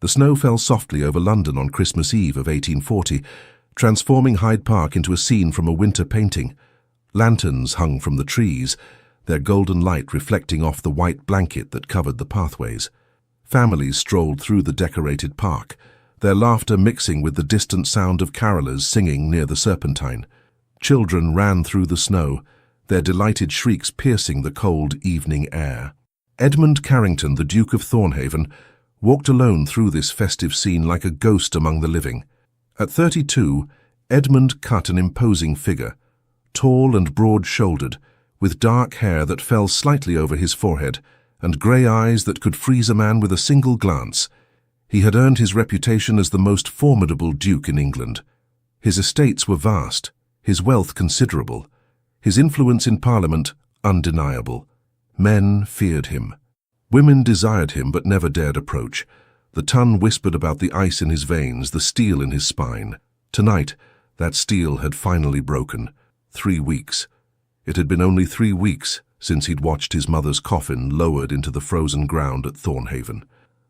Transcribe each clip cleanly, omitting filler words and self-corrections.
The snow fell softly over London on Christmas Eve of 1840, transforming Hyde Park into a scene from a winter painting. Lanterns hung from the trees, their golden light reflecting off the white blanket that covered the pathways. Families strolled through the decorated park, their laughter mixing with the distant sound of carolers singing near the Serpentine. Children ran through the snow, their delighted shrieks piercing the cold evening air. Edmund Carrington, the Duke of Thornhaven, walked alone through this festive scene like a ghost among the living. At 32, Edmund cut an imposing figure, tall and broad-shouldered, with dark hair that fell slightly over his forehead, and grey eyes that could freeze a man with a single glance. He had earned his reputation as the most formidable duke in England. His estates were vast, his wealth considerable, his influence in Parliament undeniable. Men feared him. Women desired him but never dared approach. The Tun whispered about the ice in his veins, the steel in his spine. Tonight, that steel had finally broken. 3 weeks. It had been only 3 weeks since he'd watched his mother's coffin lowered into the frozen ground at Thornhaven.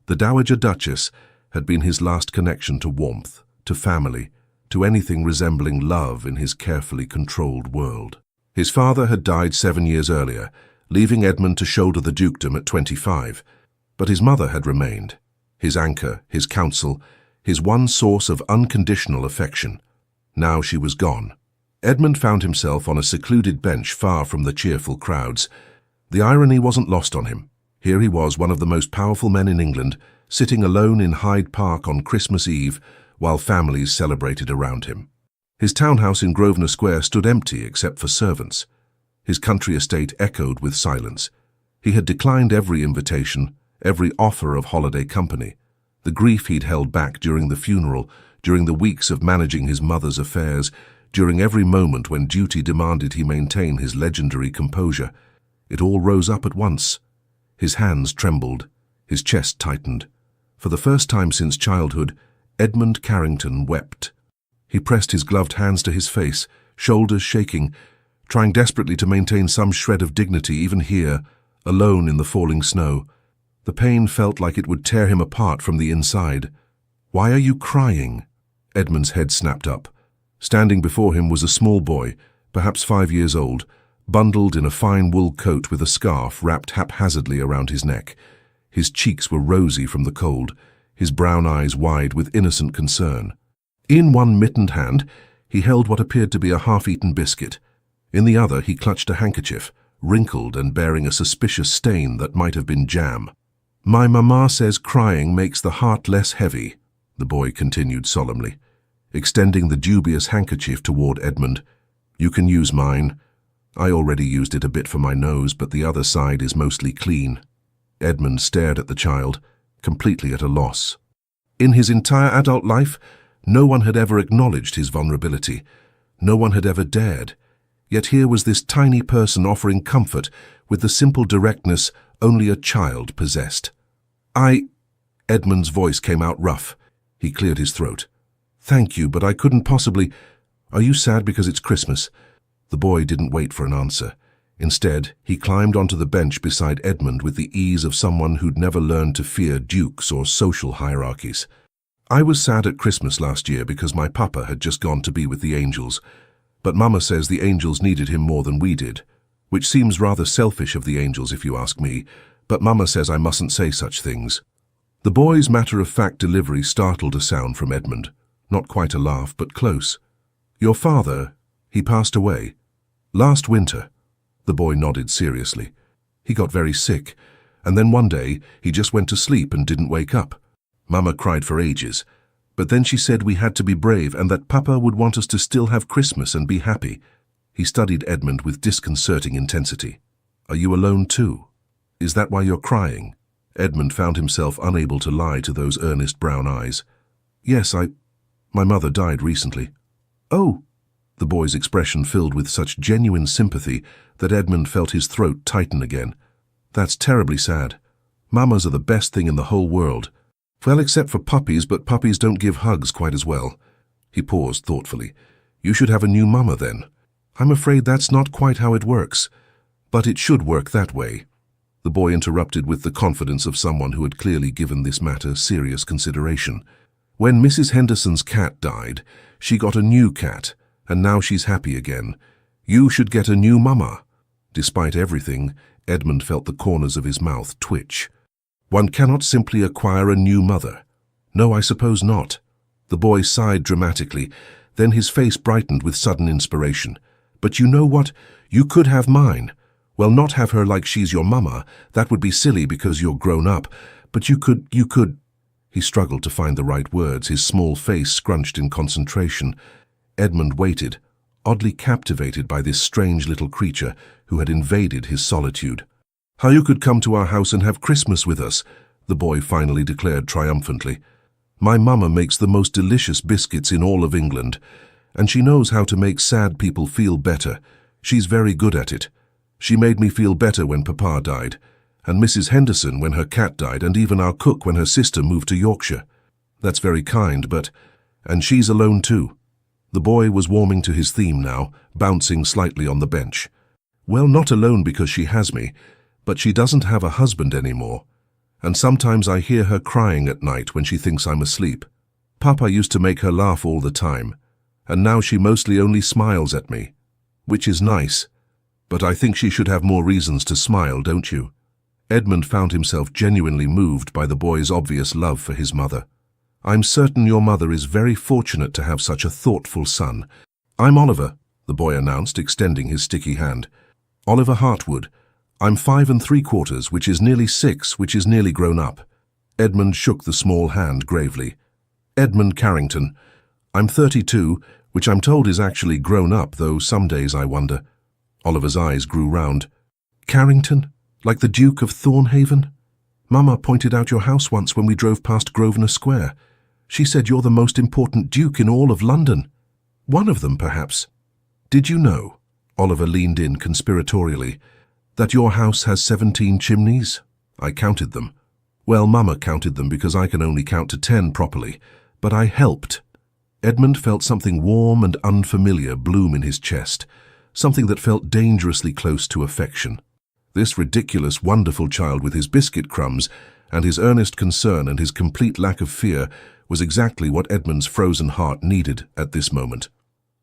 The Dowager Duchess had been his last connection to warmth, to family, to anything resembling love in his carefully controlled world. His father had died 7 years earlier, leaving Edmund to shoulder the dukedom at 25, but his mother had remained, his anchor, his counsel, his one source of unconditional affection. Now she was gone. Edmund found himself on a secluded bench far from the cheerful crowds. The irony wasn't lost on him. Here he was, one of the most powerful men in England, sitting alone in Hyde Park on Christmas Eve while families celebrated around him. His townhouse in Grosvenor Square stood empty except for servants. His country estate echoed with silence. He had declined every invitation, every offer of holiday company. The grief he'd held back during the funeral, during the weeks of managing his mother's affairs, during every moment when duty demanded he maintain his legendary composure, it all rose up at once. His hands trembled, his chest tightened. For the first time since childhood, Edmund Carrington wept. He pressed his gloved hands to his face, shoulders shaking, trying desperately to maintain some shred of dignity even here, alone in the falling snow. The pain felt like it would tear him apart from the inside. "Why are you crying?" Edmund's head snapped up. Standing before him was a small boy, perhaps 5 years old, bundled in a fine wool coat with a scarf wrapped haphazardly around his neck. His cheeks were rosy from the cold, his brown eyes wide with innocent concern. In one mittened hand, he held what appeared to be a half-eaten biscuit. In the other, he clutched a handkerchief, wrinkled and bearing a suspicious stain that might have been jam. "My mamma says crying makes the heart less heavy," the boy continued solemnly, extending the dubious handkerchief toward Edmund. "You can use mine. I already used it a bit for my nose, but the other side is mostly clean." Edmund stared at the child, completely at a loss. In his entire adult life, no one had ever acknowledged his vulnerability. No one had ever dared. Yet here was this tiny person offering comfort with the simple directness only a child possessed. Edmund's voice came out rough. He cleared his throat. "Thank you, but I couldn't possibly. Are you sad because it's Christmas?" The boy didn't wait for an answer. Instead, he climbed onto the bench beside Edmund with the ease of someone who'd never learned to fear dukes or social hierarchies. "I was sad at Christmas last year because my papa had just gone to be with the angels. But Mama says the angels needed him more than we did, which seems rather selfish of the angels if you ask me, but Mama says I mustn't say such things." The boy's matter-of-fact delivery startled a sound from Edmund. Not quite a laugh, but close. "Your father, he passed away. Last winter." The boy nodded seriously. "He got very sick, and then one day he just went to sleep and didn't wake up. Mama cried for ages. But then she said we had to be brave and that Papa would want us to still have Christmas and be happy." He studied Edmund with disconcerting intensity. "Are you alone too? Is that why you're crying?" Edmund found himself unable to lie to those earnest brown eyes. "Yes, my mother died recently." "Oh!" The boy's expression filled with such genuine sympathy that Edmund felt his throat tighten again. "That's terribly sad. Mamas are the best thing in the whole world. Well, except for puppies, but puppies don't give hugs quite as well." He paused thoughtfully. "You should have a new mama then." "I'm afraid that's not quite how it works. But it should work that way." The boy interrupted with the confidence of someone who had clearly given this matter serious consideration. When Mrs. Henderson's cat died, she got a new cat, and now she's happy again. You should get a new mama. Despite everything, Edmund felt the corners of his mouth twitch. One cannot simply acquire a new mother. No, I suppose not. The boy sighed dramatically, then his face brightened with sudden inspiration. But you know what? You could have mine. Well, not have her like she's your mama. That would be silly because you're grown up. But you could... He struggled to find the right words, his small face scrunched in concentration. Edmund waited, oddly captivated by this strange little creature who had invaded his solitude. How you could come to our house and have Christmas with us, the boy finally declared triumphantly. My mama makes the most delicious biscuits in all of England, and she knows how to make sad people feel better. She's very good at it. She made me feel better when Papa died, and Mrs. Henderson when her cat died, and even our cook when her sister moved to Yorkshire. That's very kind, but... And she's alone too. The boy was warming to his theme now, bouncing slightly on the bench. Well, not alone because she has me, but she doesn't have a husband anymore. And sometimes I hear her crying at night when she thinks I'm asleep. Papa used to make her laugh all the time, and now she mostly only smiles at me, which is nice. But I think she should have more reasons to smile, don't you? Edmund found himself genuinely moved by the boy's obvious love for his mother. I'm certain your mother is very fortunate to have such a thoughtful son. I'm Oliver, the boy announced, extending his sticky hand. Oliver Hartwood. I'm 5 3/4, which is nearly 6, which is nearly grown up. Edmund shook the small hand gravely. Edmund Carrington. I'm 32, which I'm told is actually grown up, though some days I wonder. Oliver's eyes grew round. Carrington? Like the Duke of Thornhaven? Mama pointed out your house once when we drove past Grosvenor Square. She said you're the most important duke in all of London. One of them, perhaps. Did you know, Oliver leaned in conspiratorially, that your house has 17 chimneys? I counted them. Well, Mama counted them because I can only count to 10 properly, but I helped. Edmund felt something warm and unfamiliar bloom in his chest, something that felt dangerously close to affection. This ridiculous, wonderful child with his biscuit crumbs and his earnest concern and his complete lack of fear was exactly what Edmund's frozen heart needed at this moment.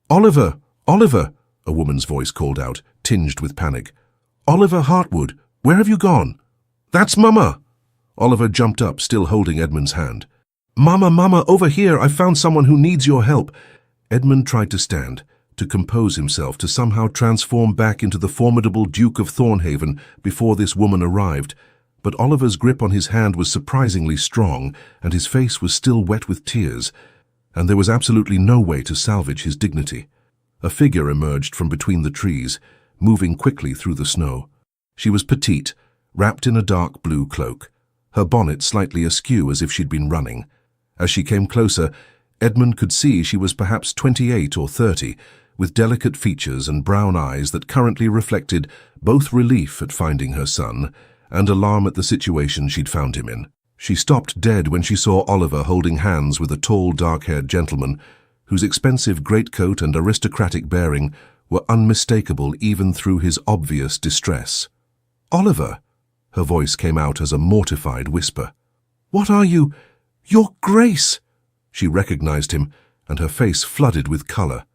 Oliver! Oliver! A woman's voice called out, tinged with panic. Oliver Hartwood, where have you gone? That's Mama! Oliver jumped up, still holding Edmund's hand. Mama, over here! I've found someone who needs your help! Edmund tried to stand, to compose himself, to somehow transform back into the formidable Duke of Thornhaven before this woman arrived, but Oliver's grip on his hand was surprisingly strong, and his face was still wet with tears, and there was absolutely no way to salvage his dignity. A figure emerged from between the trees, moving quickly through the snow. She was petite, wrapped in a dark blue cloak, her bonnet slightly askew as if she'd been running. As she came closer, Edmund could see she was perhaps 28 or 30, with delicate features and brown eyes that currently reflected both relief at finding her son and alarm at the situation she'd found him in. She stopped dead when she saw Oliver holding hands with a tall, dark-haired gentleman whose expensive greatcoat and aristocratic bearing were unmistakable even through his obvious distress. Oliver! Her voice came out as a mortified whisper. What are you? Your Grace! She recognized him, and her face flooded with color.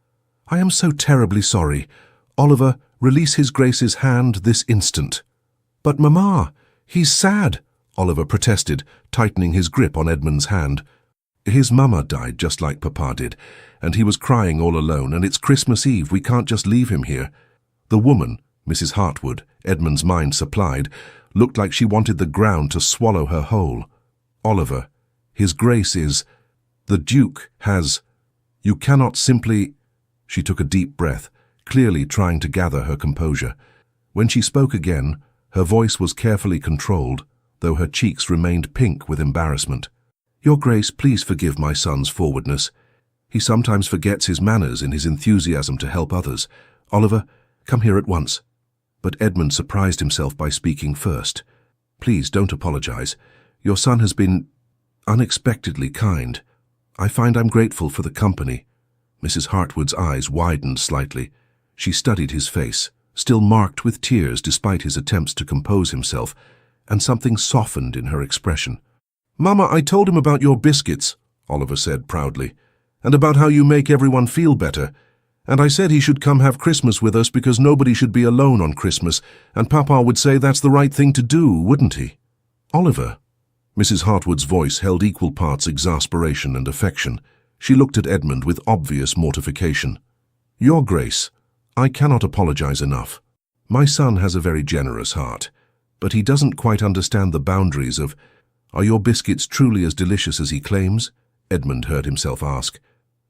I am so terribly sorry. Oliver, release his Grace's hand this instant. But Mamma, he's sad, Oliver protested, tightening his grip on Edmund's hand. His Mama died just like Papa did, and he was crying all alone, and it's Christmas Eve, we can't just leave him here. The woman, Mrs. Hartwood, Edmund's mind supplied, looked like she wanted the ground to swallow her whole. Oliver, His Grace is... The Duke has... You cannot simply... She took a deep breath, clearly trying to gather her composure. When she spoke again, her voice was carefully controlled, though her cheeks remained pink with embarrassment. Your Grace, please forgive my son's forwardness. He sometimes forgets his manners in his enthusiasm to help others. Oliver, come here at once. But Edmund surprised himself by speaking first. Please don't apologize. Your son has been unexpectedly kind. I find I'm grateful for the company. Mrs. Hartwood's eyes widened slightly. She studied his face, still marked with tears despite his attempts to compose himself, and something softened in her expression. "Mama, I told him about your biscuits," Oliver said proudly, "and about how you make everyone feel better. And I said he should come have Christmas with us because nobody should be alone on Christmas, and Papa would say that's the right thing to do, wouldn't he?" "Oliver." Mrs. Hartwood's voice held equal parts exasperation and affection. She looked at Edmund with obvious mortification. "Your Grace, I cannot apologize enough. My son has a very generous heart, but he doesn't quite understand the boundaries of— Are your biscuits truly as delicious as he claims?" Edmund heard himself ask.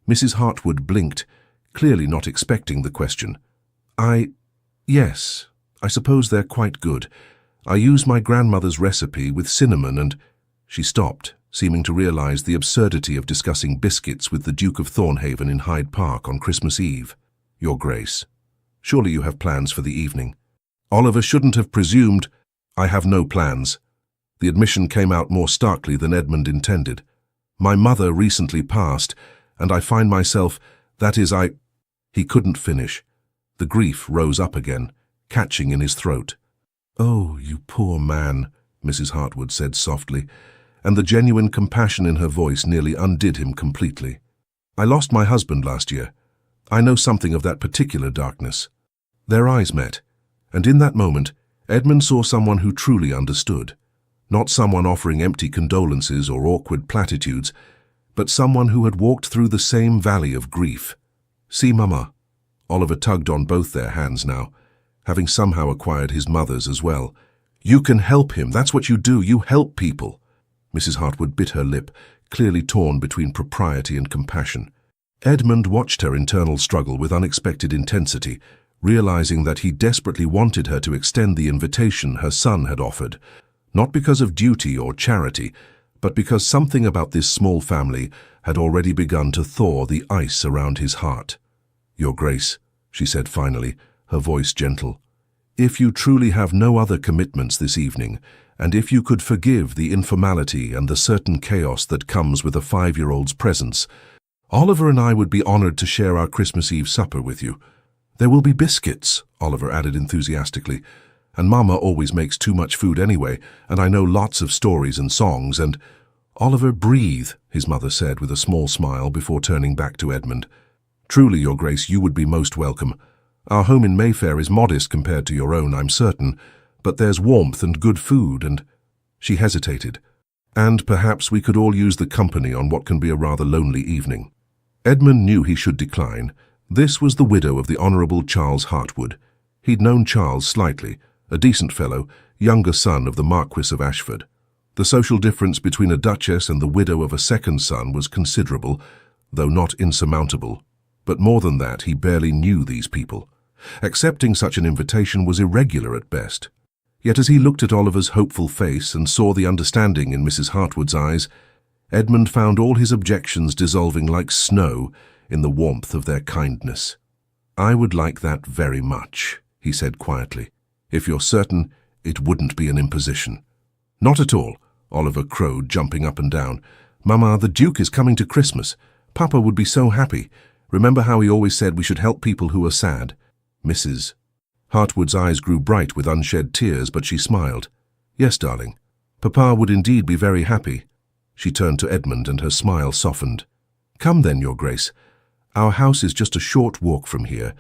Mrs. Hartwood blinked, clearly not expecting the question. Yes, I suppose they're quite good. I use my grandmother's recipe with cinnamon and—" She stopped, seeming to realize the absurdity of discussing biscuits with the Duke of Thornhaven in Hyde Park on Christmas Eve. "Your Grace, surely you have plans for the evening." Oliver shouldn't have presumed— "I have no plans." The admission came out more starkly than Edmund intended. "My mother recently passed, and I find myself— He couldn't finish. The grief rose up again, catching in his throat. "Oh, you poor man," Mrs. Hartwood said softly, and the genuine compassion in her voice nearly undid him completely. "I lost my husband last year. I know something of that particular darkness." Their eyes met, and in that moment, Edmund saw someone who truly understood. Not someone offering empty condolences or awkward platitudes, but someone who had walked through the same valley of grief. "See, Mama." Oliver tugged on both their hands now, having somehow acquired his mother's as well. "You can help him. That's what you do. You help people." Mrs. Hartwood bit her lip, clearly torn between propriety and compassion. Edmund watched her internal struggle with unexpected intensity, realizing that he desperately wanted her to extend the invitation her son had offered, not because of duty or charity, but because something about this small family had already begun to thaw the ice around his heart. "Your Grace," she said finally, her voice gentle, "if you truly have no other commitments this evening, and if you could forgive the informality and the certain chaos that comes with a 5-year-old's presence, Oliver and I would be honored to share our Christmas Eve supper with you. There will be biscuits," Oliver added enthusiastically, "and Mama always makes too much food anyway, and I know lots of stories and songs, and—" "Oliver, breathe," his mother said with a small smile before turning back to Edmund. "Truly, Your Grace, you would be most welcome. Our home in Mayfair is modest compared to your own, I'm certain, but there's warmth and good food and—" She hesitated. "And perhaps we could all use the company on what can be a rather lonely evening." Edmund knew he should decline. This was the widow of the Honourable Charles Hartwood. He'd known Charles slightly, a decent fellow, younger son of the Marquis of Ashford. The social difference between a duchess and the widow of a second son was considerable, though not insurmountable. But more than that, he barely knew these people. Accepting such an invitation was irregular at best. Yet as he looked at Oliver's hopeful face and saw the understanding in Mrs. Hartwood's eyes, Edmund found all his objections dissolving like snow in the warmth of their kindness. "I would like that very much," he said quietly, "if you're certain it wouldn't be an imposition." "Not at all," Oliver crowed, jumping up and down. "Mama, the Duke is coming to Christmas. Papa would be so happy. Remember how he always said we should help people who are sad?" Mrs. Hartwood's eyes grew bright with unshed tears, but she smiled. "Yes, darling. Papa would indeed be very happy." She turned to Edmund and her smile softened. "Come then, Your Grace. Our house is just a short walk from here.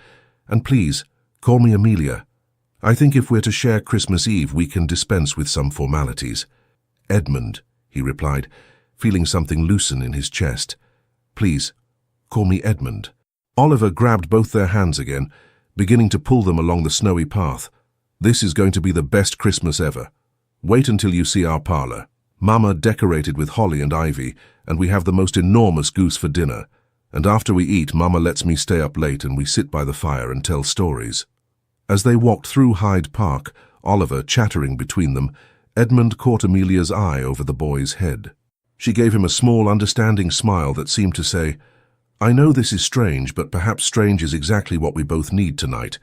And please, call me Amelia. I think if we're to share Christmas Eve, we can dispense with some formalities." "Edmund," he replied, feeling something loosen in his chest. "Please, call me Edmund." Oliver grabbed both their hands again, beginning to pull them along the snowy path. "This is going to be the best Christmas ever. Wait until you see our parlour. Mama decorated with holly and ivy, and we have the most enormous goose for dinner. And after we eat, Mama lets me stay up late and we sit by the fire and tell stories." As they walked through Hyde Park, Oliver chattering between them, Edmund caught Amelia's eye over the boy's head. She gave him a small, understanding smile that seemed to say, "I know this is strange, but perhaps strange is exactly what we both need tonight."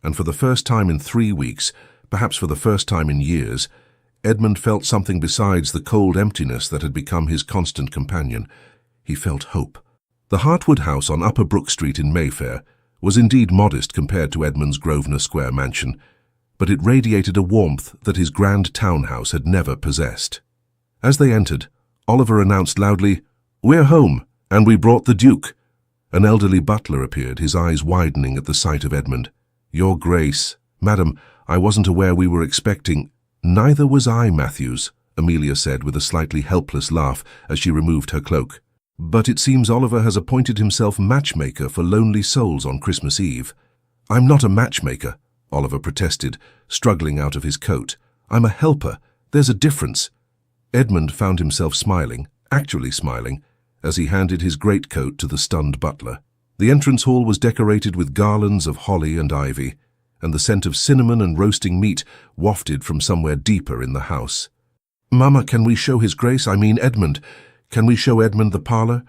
And for the first time in 3 weeks, perhaps for the first time in years, Edmund felt something besides the cold emptiness that had become his constant companion. He felt hope. The Hartwood house on Upper Brook Street in Mayfair was indeed modest compared to Edmund's Grosvenor Square mansion, but it radiated a warmth that his grand townhouse had never possessed. As they entered, Oliver announced loudly, "We're home, and we brought the Duke." An elderly butler appeared, his eyes widening at the sight of Edmund. "Your Grace, Madam, I wasn't aware we were expecting—" "Neither was I, Matthews," Amelia said with a slightly helpless laugh as she removed her cloak. "But it seems Oliver has appointed himself matchmaker for lonely souls on Christmas Eve." "I'm not a matchmaker," Oliver protested, struggling out of his coat. "I'm a helper. There's a difference." Edmund found himself smiling, actually smiling, as he handed his greatcoat to the stunned butler. The entrance hall was decorated with garlands of holly and ivy, and the scent of cinnamon and roasting meat wafted from somewhere deeper in the house. "Mama, can we show His Grace, I mean Edmund? Can we show Edmund the parlour?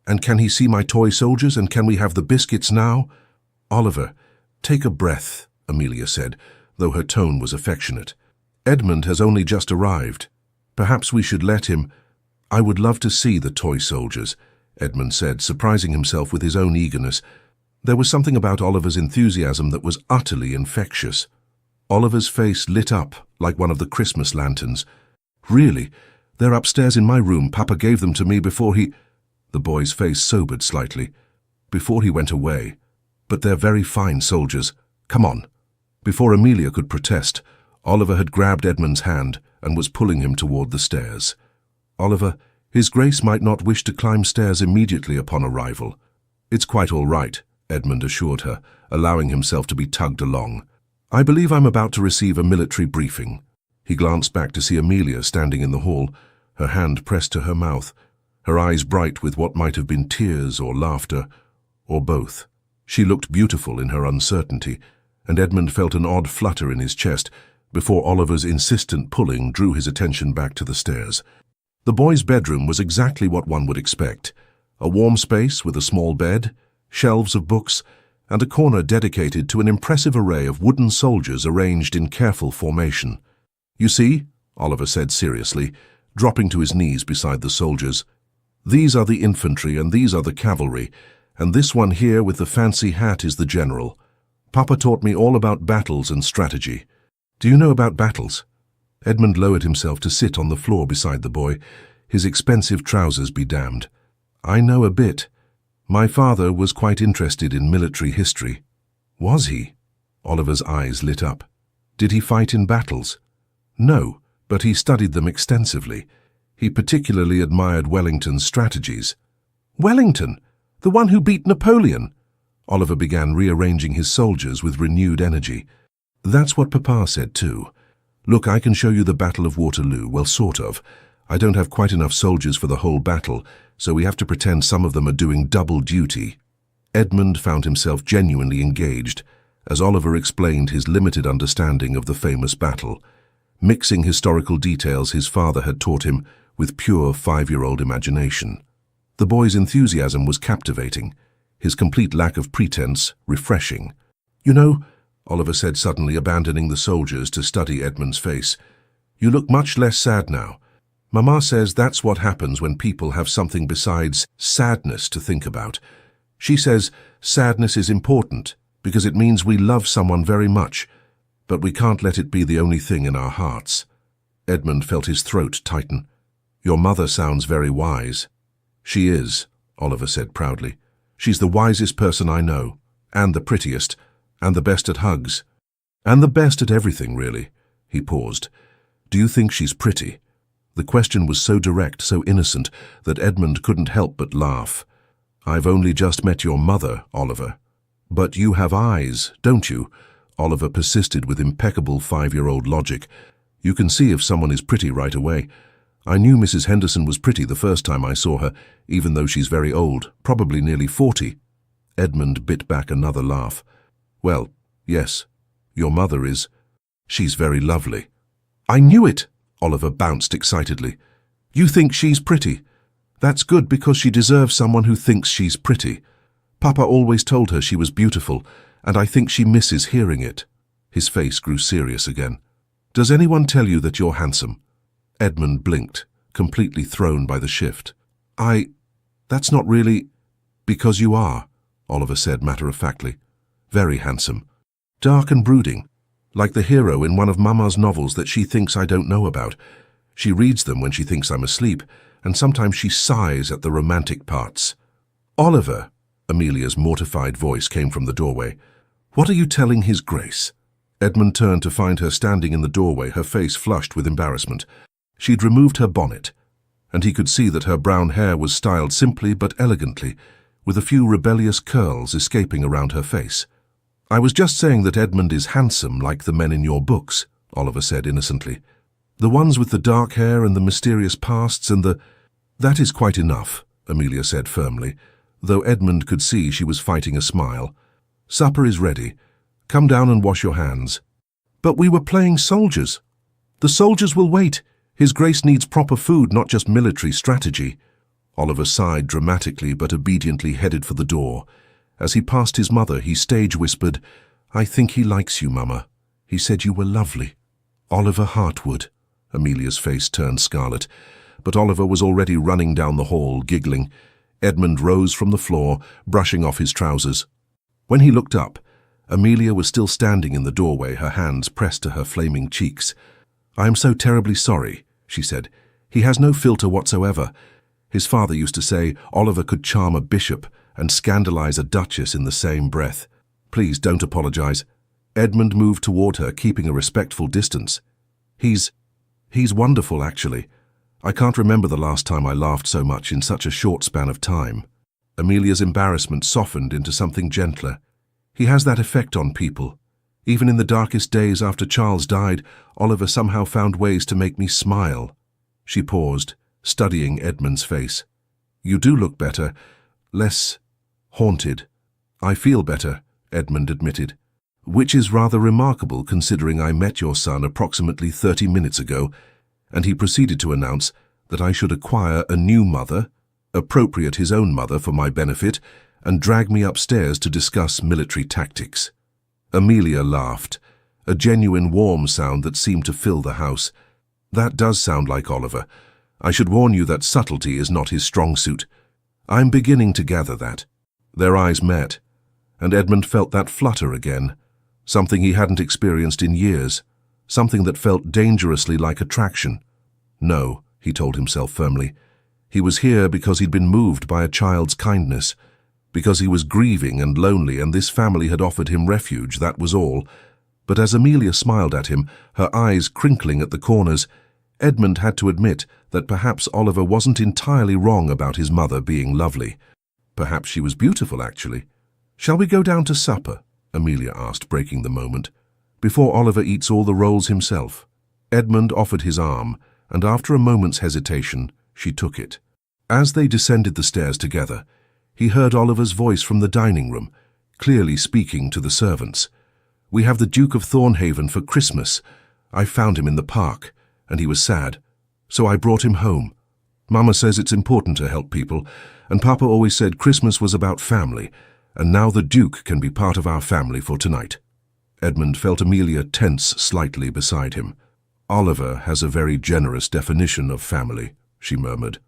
And can he see my toy soldiers, and can we have the biscuits now?" "Oliver, take a breath," Amelia said, though her tone was affectionate. "Edmund has only just arrived. Perhaps we should let him—" "I would love to see the toy soldiers," Edmund said, surprising himself with his own eagerness. There was something about Oliver's enthusiasm that was utterly infectious. Oliver's face lit up like one of the Christmas lanterns. "Really? They're upstairs in my room. Papa gave them to me before he—" The boy's face sobered slightly. "Before he went away. But they're very fine soldiers. Come on." Before Amelia could protest, Oliver had grabbed Edmund's hand and was pulling him toward the stairs. "Oliver, His Grace might not wish to climb stairs immediately upon arrival." "It's quite all right," Edmund assured her, allowing himself to be tugged along. "I believe I'm about to receive a military briefing." He glanced back to see Amelia standing in the hall, her hand pressed to her mouth, her eyes bright with what might have been tears or laughter, or both. She looked beautiful in her uncertainty, and Edmund felt an odd flutter in his chest before Oliver's insistent pulling drew his attention back to the stairs. The boy's bedroom was exactly what one would expect. A warm space with a small bed, shelves of books, and a corner dedicated to an impressive array of wooden soldiers arranged in careful formation. "You see," Oliver said seriously, dropping to his knees beside the soldiers, "these are the infantry and these are the cavalry, and this one here with the fancy hat is the general. Papa taught me all about battles and strategy. Do you know about battles?" Edmund lowered himself to sit on the floor beside the boy, his expensive trousers be damned. "I know a bit. My father was quite interested in military history." "Was he?" Oliver's eyes lit up. "Did he fight in battles?" "No, but he studied them extensively. He particularly admired Wellington's strategies." "Wellington? The one who beat Napoleon?" Oliver began rearranging his soldiers with renewed energy. "That's what Papa said too. Look, I can show you the Battle of Waterloo, well, sort of. I don't have quite enough soldiers for the whole battle, so we have to pretend some of them are doing double duty." Edmund found himself genuinely engaged as Oliver explained his limited understanding of the famous battle, mixing historical details his father had taught him with pure 5-year-old imagination. The boy's enthusiasm was captivating, his complete lack of pretense refreshing. "You know," Oliver said suddenly, abandoning the soldiers to study Edmund's face, "you look much less sad now. Mama says that's what happens when people have something besides sadness to think about. She says sadness is important because it means we love someone very much, but we can't let it be the only thing in our hearts." Edmund felt his throat tighten. "Your mother sounds very wise." "She is," Oliver said proudly. "She's the wisest person I know, and the prettiest, and the best at hugs, and the best at everything, really." He paused. "Do you think she's pretty?" The question was so direct, so innocent, that Edmund couldn't help but laugh. "I've only just met your mother, Oliver." "But you have eyes, don't you?" Oliver persisted with impeccable 5-year-old logic. "You can see if someone is pretty right away. I knew Mrs. Henderson was pretty the first time I saw her, even though she's very old, probably nearly 40. Edmund bit back another laugh. "Well, yes, your mother is. She's very lovely." "I knew it!" Oliver bounced excitedly. "You think she's pretty? That's good because she deserves someone who thinks she's pretty. Papa always told her she was beautiful, and I think she misses hearing it." His face grew serious again. "Does anyone tell you that you're handsome?" Edmund blinked, completely thrown by the shift. That's not really—" "Because you are," Oliver said matter-of-factly. "Very handsome. Dark and brooding. Like the hero in one of Mama's novels that she thinks I don't know about. She reads them when she thinks I'm asleep, and sometimes she sighs at the romantic parts. Oliver, Amelia's mortified voice came from the doorway. What are you telling His Grace? Edmund turned to find her standing in the doorway, her face flushed with embarrassment. She'd removed her bonnet, and he could see that her brown hair was styled simply but elegantly, with a few rebellious curls escaping around her face. I was just saying that Edmund is handsome like the men in your books, Oliver said innocently. The ones with the dark hair and the mysterious pasts and the— That is quite enough, Amelia said firmly, though Edmund could see she was fighting a smile. Supper is ready. Come down and wash your hands. But we were playing soldiers. The soldiers will wait. His Grace needs proper food, not just military strategy. Oliver sighed dramatically but obediently headed for the door. As he passed his mother, he stage-whispered, I think he likes you, Mama. He said you were lovely. Oliver Hartwood. Amelia's face turned scarlet, but Oliver was already running down the hall, giggling. Edmund rose from the floor, brushing off his trousers. When he looked up, Amelia was still standing in the doorway, her hands pressed to her flaming cheeks. I am so terribly sorry, she said. He has no filter whatsoever. His father used to say Oliver could charm a bishop and scandalize a duchess in the same breath. Please don't apologize. Edmund moved toward her, keeping a respectful distance. He's wonderful, actually. I can't remember the last time I laughed so much in such a short span of time. Amelia's embarrassment softened into something gentler. He has that effect on people. Even in the darkest days after Charles died, Oliver somehow found ways to make me smile. She paused, studying Edmund's face. You do look better, less haunted. I feel better, Edmund admitted, which is rather remarkable considering I met your son approximately 30 minutes ago, and he proceeded to announce that I should acquire a new mother, appropriate his own mother for my benefit, and drag me upstairs to discuss military tactics. Amelia laughed, a genuine warm sound that seemed to fill the house. That does sound like Oliver. I should warn you that subtlety is not his strong suit. I'm beginning to gather that. Their eyes met, and Edmund felt that flutter again, something he hadn't experienced in years, something that felt dangerously like attraction. No, he told himself firmly. He was here because he'd been moved by a child's kindness, because he was grieving and lonely and this family had offered him refuge, that was all. But as Amelia smiled at him, her eyes crinkling at the corners, Edmund had to admit that perhaps Oliver wasn't entirely wrong about his mother being lovely. Perhaps she was beautiful, actually. Shall we go down to supper? Amelia asked, breaking the moment. Before Oliver eats all the rolls himself. Edmund offered his arm, and after a moment's hesitation, she took it. As they descended the stairs together, he heard Oliver's voice from the dining room, clearly speaking to the servants. We have the Duke of Thornhaven for Christmas. I found him in the park, and he was sad, so I brought him home. Mama says it's important to help people, and Papa always said Christmas was about family, and now the Duke can be part of our family for tonight. Edmund felt Amelia tense slightly beside him. Oliver has a very generous definition of family, she murmured.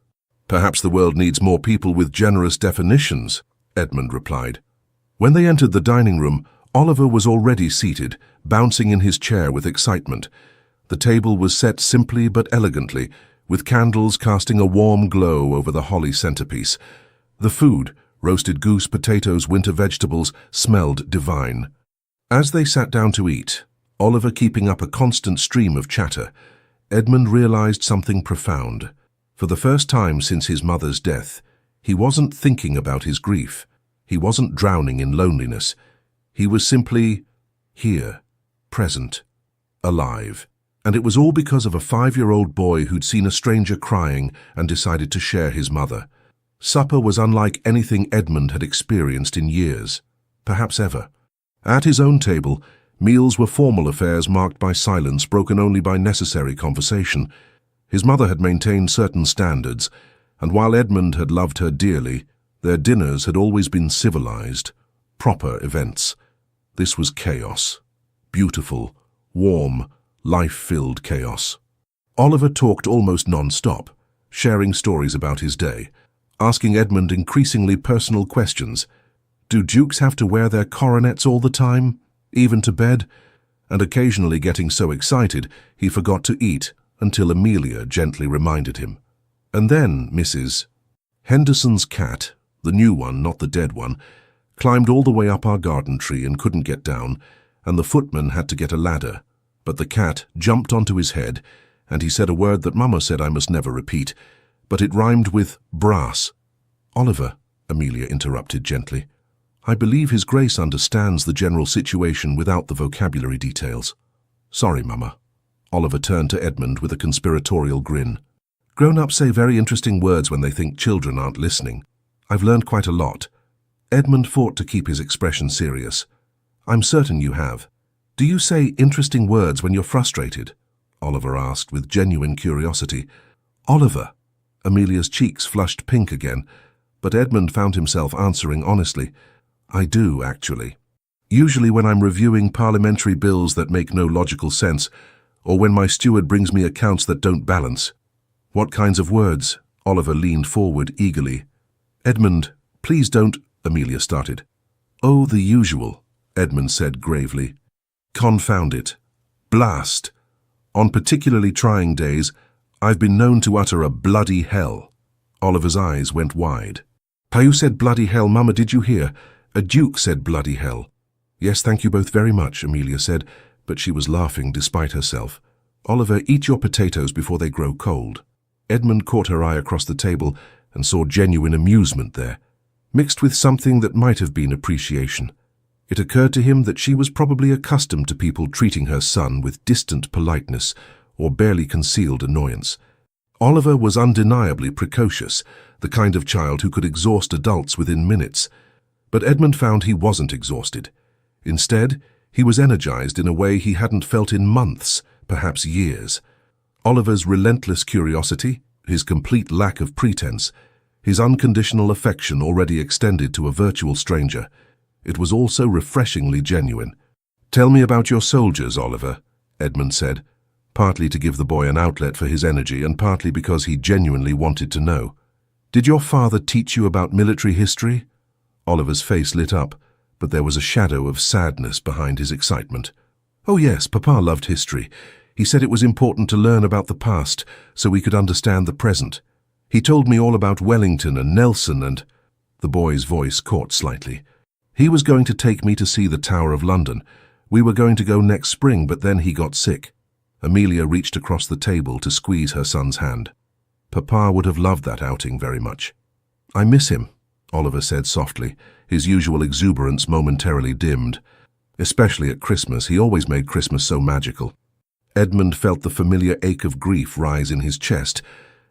Perhaps the world needs more people with generous definitions, Edmund replied. When they entered the dining room, Oliver was already seated, bouncing in his chair with excitement. The table was set simply but elegantly, with candles casting a warm glow over the holly centerpiece. The food, roasted goose, potatoes, winter vegetables, smelled divine. As they sat down to eat, Oliver keeping up a constant stream of chatter, Edmund realized something profound. For the first time since his mother's death, he wasn't thinking about his grief. He wasn't drowning in loneliness. He was simply here, present, alive. And it was all because of a 5-year-old boy who'd seen a stranger crying and decided to share his mother. Supper was unlike anything Edmund had experienced in years, perhaps ever. At his own table, meals were formal affairs marked by silence broken only by necessary conversation. His mother had maintained certain standards, and while Edmund had loved her dearly, their dinners had always been civilized, proper events. This was chaos. Beautiful, warm, life-filled chaos. Oliver talked almost non-stop, sharing stories about his day, asking Edmund increasingly personal questions. Do dukes have to wear their coronets all the time, even to bed? and occasionally getting so excited he forgot to eat until Amelia gently reminded him. And then Mrs. Henderson's cat, the new one, not the dead one, climbed all the way up our garden tree and couldn't get down, and the footman had to get a ladder. But the cat jumped onto his head, and he said a word that Mama said I must never repeat, but it rhymed with brass. Oliver, Amelia interrupted gently, I believe His Grace understands the general situation without the vocabulary details. Sorry, Mama. Oliver turned to Edmund with a conspiratorial grin. Grown-ups say very interesting words when they think children aren't listening. I've learned quite a lot. Edmund fought to keep his expression serious. I'm certain you have. Do you say interesting words when you're frustrated? Oliver asked with genuine curiosity. Oliver. Amelia's cheeks flushed pink again, but Edmund found himself answering honestly. I do, actually. Usually when I'm reviewing parliamentary bills that make no logical sense, or when my steward brings me accounts that don't balance. What kinds of words? Oliver leaned forward eagerly. Edmund, please don't, Amelia started. Oh, the usual, Edmund said gravely. Confound it. Blast. On particularly trying days, I've been known to utter a bloody hell. Oliver's eyes went wide. Caillou said bloody hell, Mama, did you hear? A duke said bloody hell. Yes, thank you both very much, Amelia said, but she was laughing despite herself. Oliver, eat your potatoes before they grow cold. Edmund caught her eye across the table and saw genuine amusement there, mixed with something that might have been appreciation. It occurred to him that she was probably accustomed to people treating her son with distant politeness or barely concealed annoyance. Oliver was undeniably precocious, the kind of child who could exhaust adults within minutes. But Edmund found he wasn't exhausted. Instead, he was energized in a way he hadn't felt in months, perhaps years. Oliver's relentless curiosity, his complete lack of pretense, his unconditional affection already extended to a virtual stranger. It was also refreshingly genuine. Tell me about your soldiers, Oliver, Edmund said, partly to give the boy an outlet for his energy and partly because he genuinely wanted to know. Did your father teach you about military history? Oliver's face lit up, but there was a shadow of sadness behind his excitement. Oh yes, Papa loved history. He said it was important to learn about the past so we could understand the present. He told me all about Wellington and Nelson and... The boy's voice caught slightly. He was going to take me to see the Tower of London. We were going to go next spring, but then he got sick. Amelia reached across the table to squeeze her son's hand. Papa would have loved that outing very much. I miss him, Oliver said softly, his usual exuberance momentarily dimmed. Especially at Christmas, he always made Christmas so magical. Edmund felt the familiar ache of grief rise in his chest,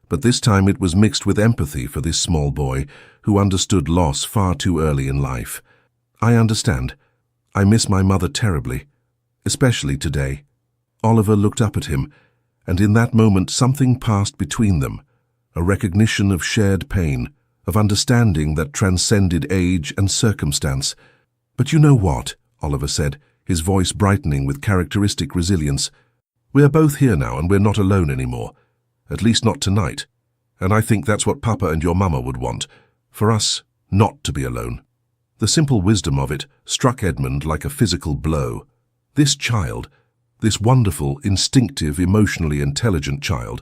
but this time it was mixed with empathy for this small boy who understood loss far too early in life. I understand. I miss my mother terribly, especially today. Oliver looked up at him, and in that moment something passed between them, a recognition of shared pain, of understanding that transcended age and circumstance. But you know what? Oliver said, his voice brightening with characteristic resilience. We're both here now and we're not alone anymore. At least not tonight. And I think that's what Papa and your Mama would want, for us not to be alone. The simple wisdom of it struck Edmund like a physical blow. This child, this wonderful, instinctive, emotionally intelligent child,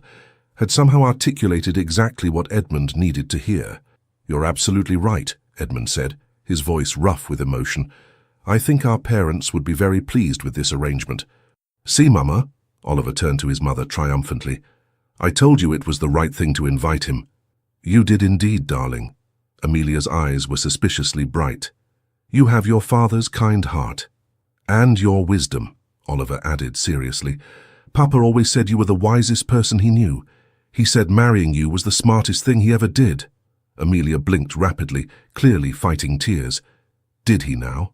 had somehow articulated exactly what Edmund needed to hear. You're absolutely right, Edmund said, his voice rough with emotion. I think our parents would be very pleased with this arrangement. See, Mama, Oliver turned to his mother triumphantly. I told you it was the right thing to invite him. You did indeed, darling. Amelia's eyes were suspiciously bright. You have your father's kind heart. And your wisdom, Oliver added seriously. Papa always said you were the wisest person he knew. He said marrying you was the smartest thing he ever did. Amelia blinked rapidly, clearly fighting tears. Did he now?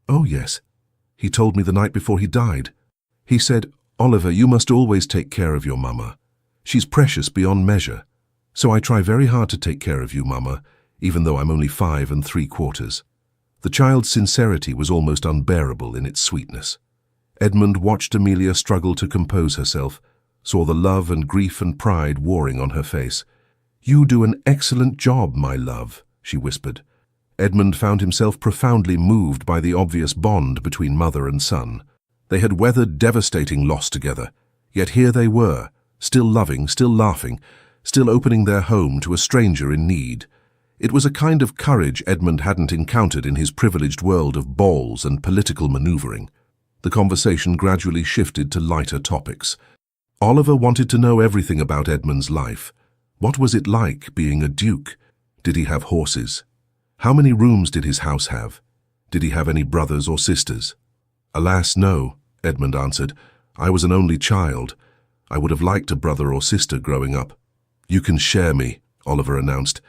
Oh, yes. He told me the night before he died. He said, Oliver, you must always take care of your Mama. She's precious beyond measure. So I try very hard to take care of you, Mama, even though I'm only 5 3/4. The child's sincerity was almost unbearable in its sweetness. Edmund watched Amelia struggle to compose herself, saw the love and grief and pride warring on her face. You do an excellent job, my love, she whispered. Edmund found himself profoundly moved by the obvious bond between mother and son. They had weathered devastating loss together, yet here they were, still loving, still laughing, still opening their home to a stranger in need. It was a kind of courage Edmund hadn't encountered in his privileged world of balls and political maneuvering. The conversation gradually shifted to lighter topics. Oliver wanted to know everything about Edmund's life. What was it like being a duke? Did he have horses? How many rooms did his house have? Did he have any brothers or sisters? Alas, no, Edmund answered. I was an only child. I would have liked a brother or sister growing up. You can share me, Oliver announced.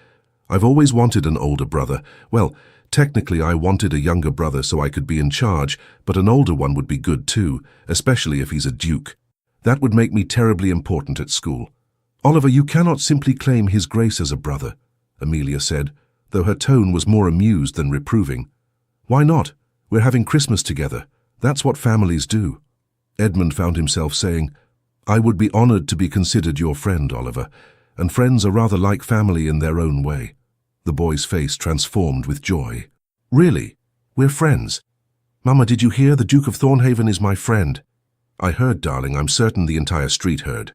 I've always wanted an older brother. Well, technically I wanted a younger brother so I could be in charge, but an older one would be good too, especially if he's a duke. That would make me terribly important at school. Oliver, you cannot simply claim his grace as a brother, Amelia said, though her tone was more amused than reproving. Why not? We're having Christmas together. That's what families do. Edmund found himself saying, I would be honored to be considered your friend, Oliver, and friends are rather like family in their own way. The boy's face transformed with joy. Really? We're friends? Mama, did you hear? The Duke of Thornhaven is my friend. I heard, darling. I'm certain the entire street heard.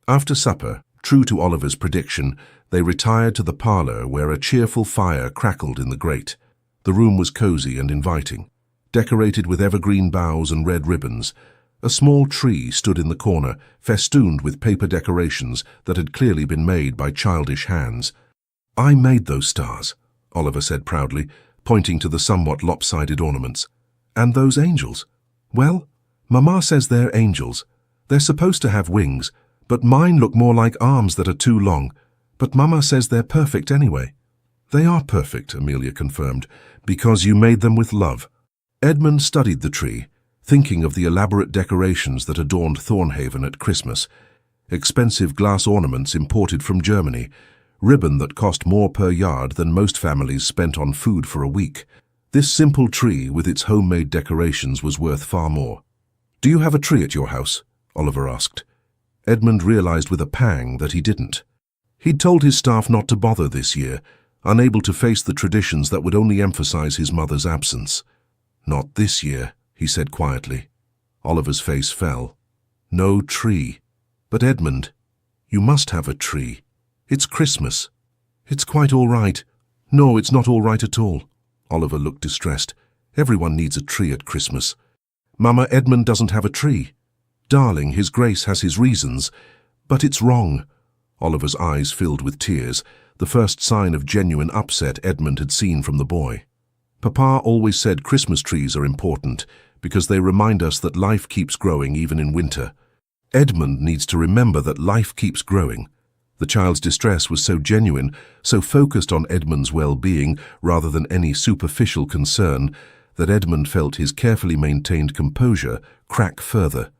After supper, true to Oliver's prediction, they retired to the parlor where a cheerful fire crackled in the grate. The room was cozy and inviting, decorated with evergreen boughs and red ribbons. A small tree stood in the corner, festooned with paper decorations that had clearly been made by childish hands. I made those stars, Oliver said proudly, pointing to the somewhat lopsided ornaments. And those angels? Well, Mama says they're angels. They're supposed to have wings, but mine look more like arms that are too long. But Mama says they're perfect anyway. They are perfect, Amelia confirmed, because you made them with love. Edmund studied the tree, thinking of the elaborate decorations that adorned Thornhaven at Christmas. Expensive glass ornaments imported from Germany, ribbon that cost more per yard than most families spent on food for a week. This simple tree with its homemade decorations was worth far more. Do you have a tree at your house? Oliver asked. Edmund realized with a pang that he didn't. He'd told his staff not to bother this year, unable to face the traditions that would only emphasize his mother's absence. Not this year, he said quietly. Oliver's face fell. No tree. But Edmund, you must have a tree. It's Christmas. It's quite all right. No, it's not all right at all. Oliver looked distressed. Everyone needs a tree at Christmas. Mama, Edmund doesn't have a tree. Darling, his grace has his reasons. But it's wrong. Oliver's eyes filled with tears, the first sign of genuine upset Edmund had seen from the boy. Papa always said Christmas trees are important because they remind us that life keeps growing even in winter. Edmund needs to remember that life keeps growing. The child's distress was so genuine, so focused on Edmund's well-being rather than any superficial concern, that Edmund felt his carefully maintained composure crack further.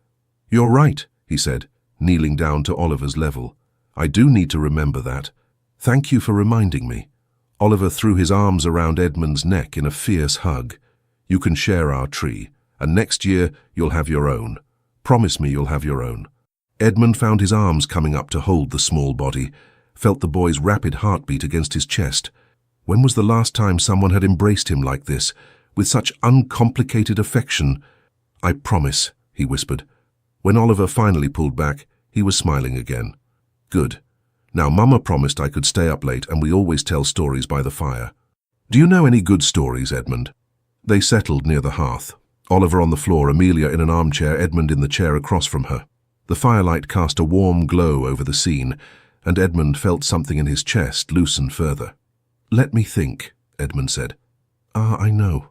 You're right, he said, kneeling down to Oliver's level. I do need to remember that. Thank you for reminding me. Oliver threw his arms around Edmund's neck in a fierce hug. You can share our tree, and next year you'll have your own. Promise me you'll have your own. Edmund found his arms coming up to hold the small body, felt the boy's rapid heartbeat against his chest. When was the last time someone had embraced him like this, with such uncomplicated affection? I promise, he whispered. When Oliver finally pulled back, he was smiling again. Good. Now, Mama promised I could stay up late, and we always tell stories by the fire. Do you know any good stories, Edmund? They settled near the hearth. Oliver on the floor, Amelia in an armchair, Edmund in the chair across from her. The firelight cast a warm glow over the scene, and Edmund felt something in his chest loosen further. Let me think, Edmund said. I know.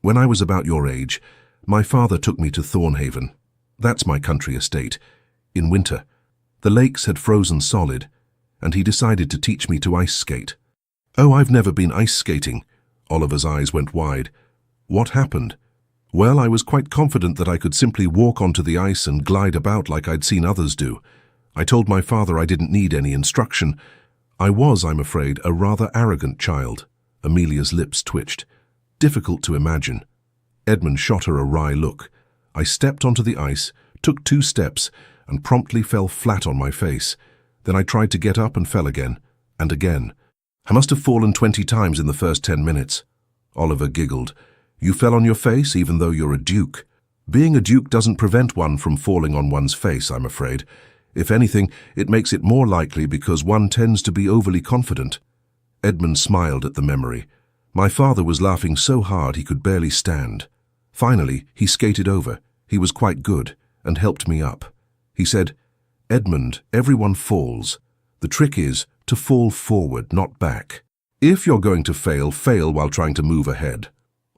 When I was about your age, my father took me to Thornhaven. That's my country estate. In winter, the lakes had frozen solid, and he decided to teach me to ice skate. Oh, I've never been ice skating. Oliver's eyes went wide. What happened? Well, I was quite confident that I could simply walk onto the ice and glide about like I'd seen others do. I told my father I didn't need any instruction. I was, I'm afraid, a rather arrogant child. Amelia's lips twitched. Difficult to imagine. Edmund shot her a wry look. I stepped onto the ice, took 2 steps, and promptly fell flat on my face. Then I tried to get up and fell again, and again. I must have fallen 20 times in the first 10 minutes. Oliver giggled. You fell on your face even though you're a duke. Being a duke doesn't prevent one from falling on one's face, I'm afraid. If anything, it makes it more likely because one tends to be overly confident. Edmund smiled at the memory. My father was laughing so hard he could barely stand. Finally, he skated over. He was quite good, and helped me up. He said, "Edmund, everyone falls. The trick is to fall forward, not back. If you're going to fail, fail while trying to move ahead."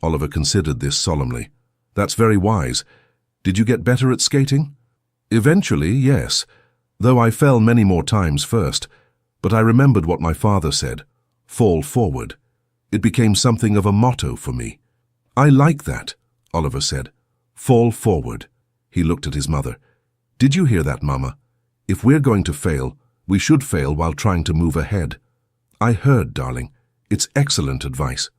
Oliver considered this solemnly. "That's very wise. Did you get better at skating?" "Eventually, yes, though I fell many more times first. But I remembered what my father said, fall forward. It became something of a motto for me." "I like that," Oliver said. "Fall forward." He looked at his mother. "Did you hear that, Mama? If we're going to fail, we should fail while trying to move ahead." "I heard, darling. It's excellent advice."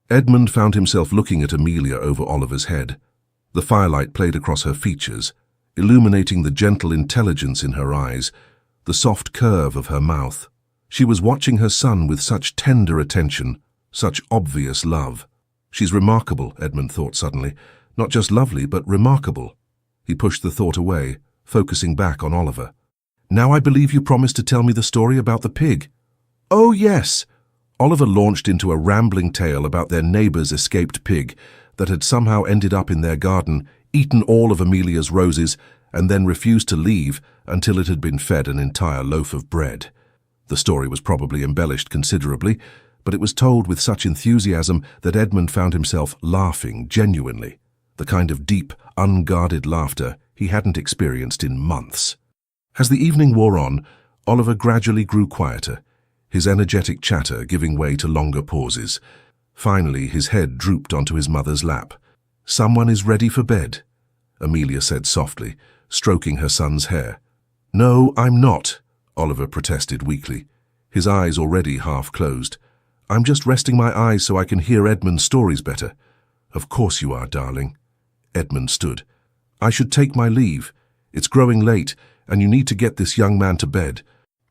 Edmund found himself looking at Amelia over Oliver's head. The firelight played across her features, illuminating the gentle intelligence in her eyes, the soft curve of her mouth. She was watching her son with such tender attention, such obvious love. "She's remarkable," Edmund thought suddenly. "Not just lovely, but remarkable." He pushed the thought away, focusing back on Oliver. "Now I believe you promised to tell me the story about the pig." "Oh, yes!" Oliver launched into a rambling tale about their neighbour's escaped pig that had somehow ended up in their garden, eaten all of Amelia's roses, and then refused to leave until it had been fed an entire loaf of bread. The story was probably embellished considerably, but it was told with such enthusiasm that Edmund found himself laughing genuinely, the kind of deep, unguarded laughter he hadn't experienced in months. As the evening wore on, Oliver gradually grew quieter, his energetic chatter giving way to longer pauses. Finally, his head drooped onto his mother's lap. "Someone is ready for bed," Amelia said softly, stroking her son's hair. "No, I'm not," Oliver protested weakly, his eyes already half closed. "I'm just resting my eyes so I can hear Edmund's stories better." "Of course you are, darling." Edmund stood. "I should take my leave. It's growing late, and you need to get this young man to bed."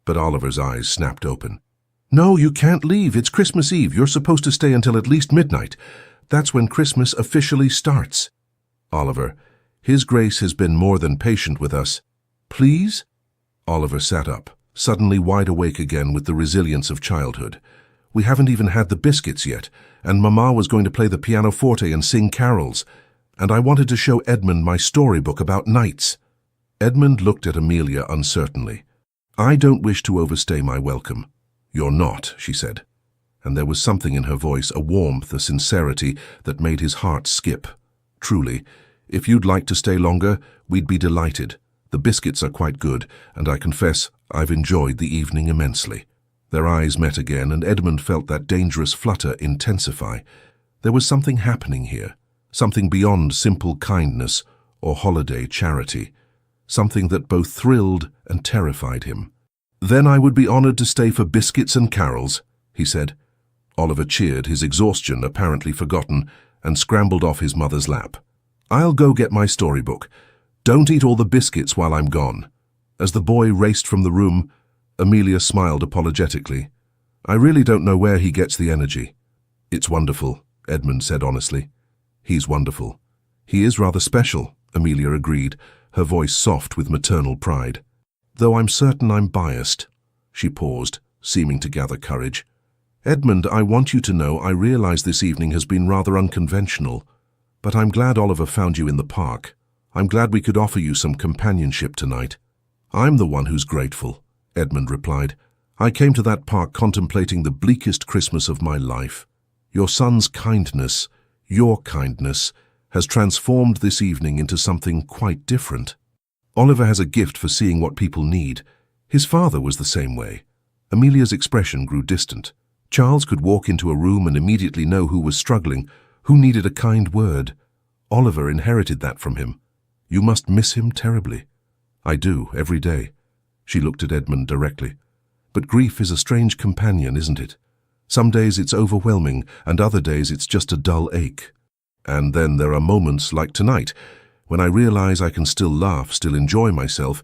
But Oliver's eyes snapped open. "No, you can't leave. It's Christmas Eve. You're supposed to stay until at least midnight. That's when Christmas officially starts." "Oliver, His Grace has been more than patient with us." "Please?" Oliver sat up, suddenly wide awake again with the resilience of childhood. "We haven't even had the biscuits yet, and Mama was going to play the pianoforte and sing carols, and I wanted to show Edmund my storybook about knights." Edmund looked at Amelia uncertainly. "I don't wish to overstay my welcome." "You're not," she said, and there was something in her voice, a warmth, a sincerity that made his heart skip. "Truly, if you'd like to stay longer, we'd be delighted. The biscuits are quite good, and I confess I've enjoyed the evening immensely." Their eyes met again, and Edmund felt that dangerous flutter intensify. There was something happening here, something beyond simple kindness or holiday charity, something that both thrilled and terrified him. "Then I would be honored to stay for biscuits and carols," he said. Oliver cheered, his exhaustion apparently forgotten, and scrambled off his mother's lap. "I'll go get my storybook. Don't eat all the biscuits while I'm gone." As the boy raced from the room, Amelia smiled apologetically. "I really don't know where he gets the energy." "It's wonderful," Edmund said honestly. "He's wonderful." "He is rather special," Amelia agreed, her voice soft with maternal pride. "Though I'm certain I'm biased." She paused, seeming to gather courage. "Edmund, I want you to know I realize this evening has been rather unconventional, but I'm glad Oliver found you in the park. I'm glad we could offer you some companionship tonight." "I'm the one who's grateful," Edmund replied. "I came to that park contemplating the bleakest Christmas of my life. Your son's kindness, your kindness, has transformed this evening into something quite different. Oliver has a gift for seeing what people need. His father was the same way." Amelia's expression grew distant. Charles could walk into a room and immediately know who was struggling, who needed a kind word. Oliver inherited that from him. "You must miss him terribly." "I do, every day." She looked at Edmund directly. "But grief is a strange companion, isn't it? Some days it's overwhelming, and other days it's just a dull ache. And then there are moments like tonight, when I realize I can still laugh, still enjoy myself,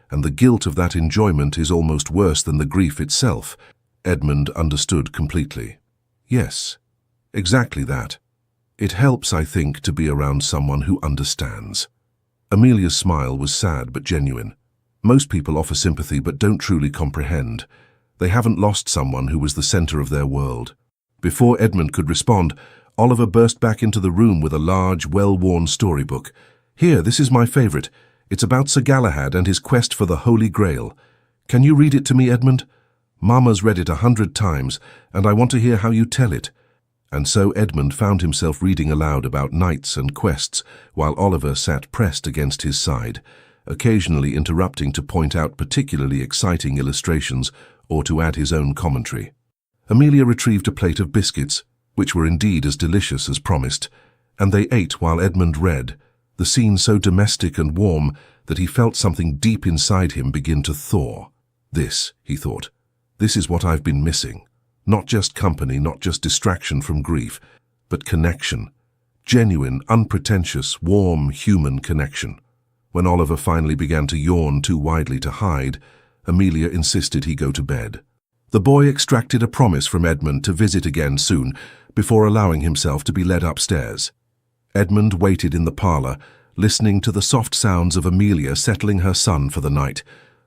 and the guilt of that enjoyment is almost worse than the grief itself." Edmund understood completely. "Yes, exactly that. It helps, I think, to be around someone who understands." Amelia's smile was sad but genuine. Most people offer sympathy but don't truly comprehend. They haven't lost someone who was the center of their world. Before Edmund could respond, Oliver burst back into the room with a large, well-worn storybook. "Here, this is my favorite. It's about Sir Galahad and his quest for the Holy Grail. Can you read it to me, Edmund? Mama's read it 100 times, and I want to hear how you tell it." And so Edmund found himself reading aloud about knights and quests, while Oliver sat pressed against his side, occasionally interrupting to point out particularly exciting illustrations or to add his own commentary. Amelia retrieved a plate of biscuits, which were indeed as delicious as promised, and they ate while Edmund read, the scene so domestic and warm that he felt something deep inside him begin to thaw. "This," he thought, "this is what I've been missing. Not just company, not just distraction from grief, but connection. Genuine, unpretentious, warm, human connection." When Oliver finally began to yawn too widely to hide, Amelia insisted he go to bed. The boy extracted a promise from Edmund to visit again soon, before allowing himself to be led upstairs. Edmund waited in the parlour, listening to the soft sounds of Amelia settling her son for the night,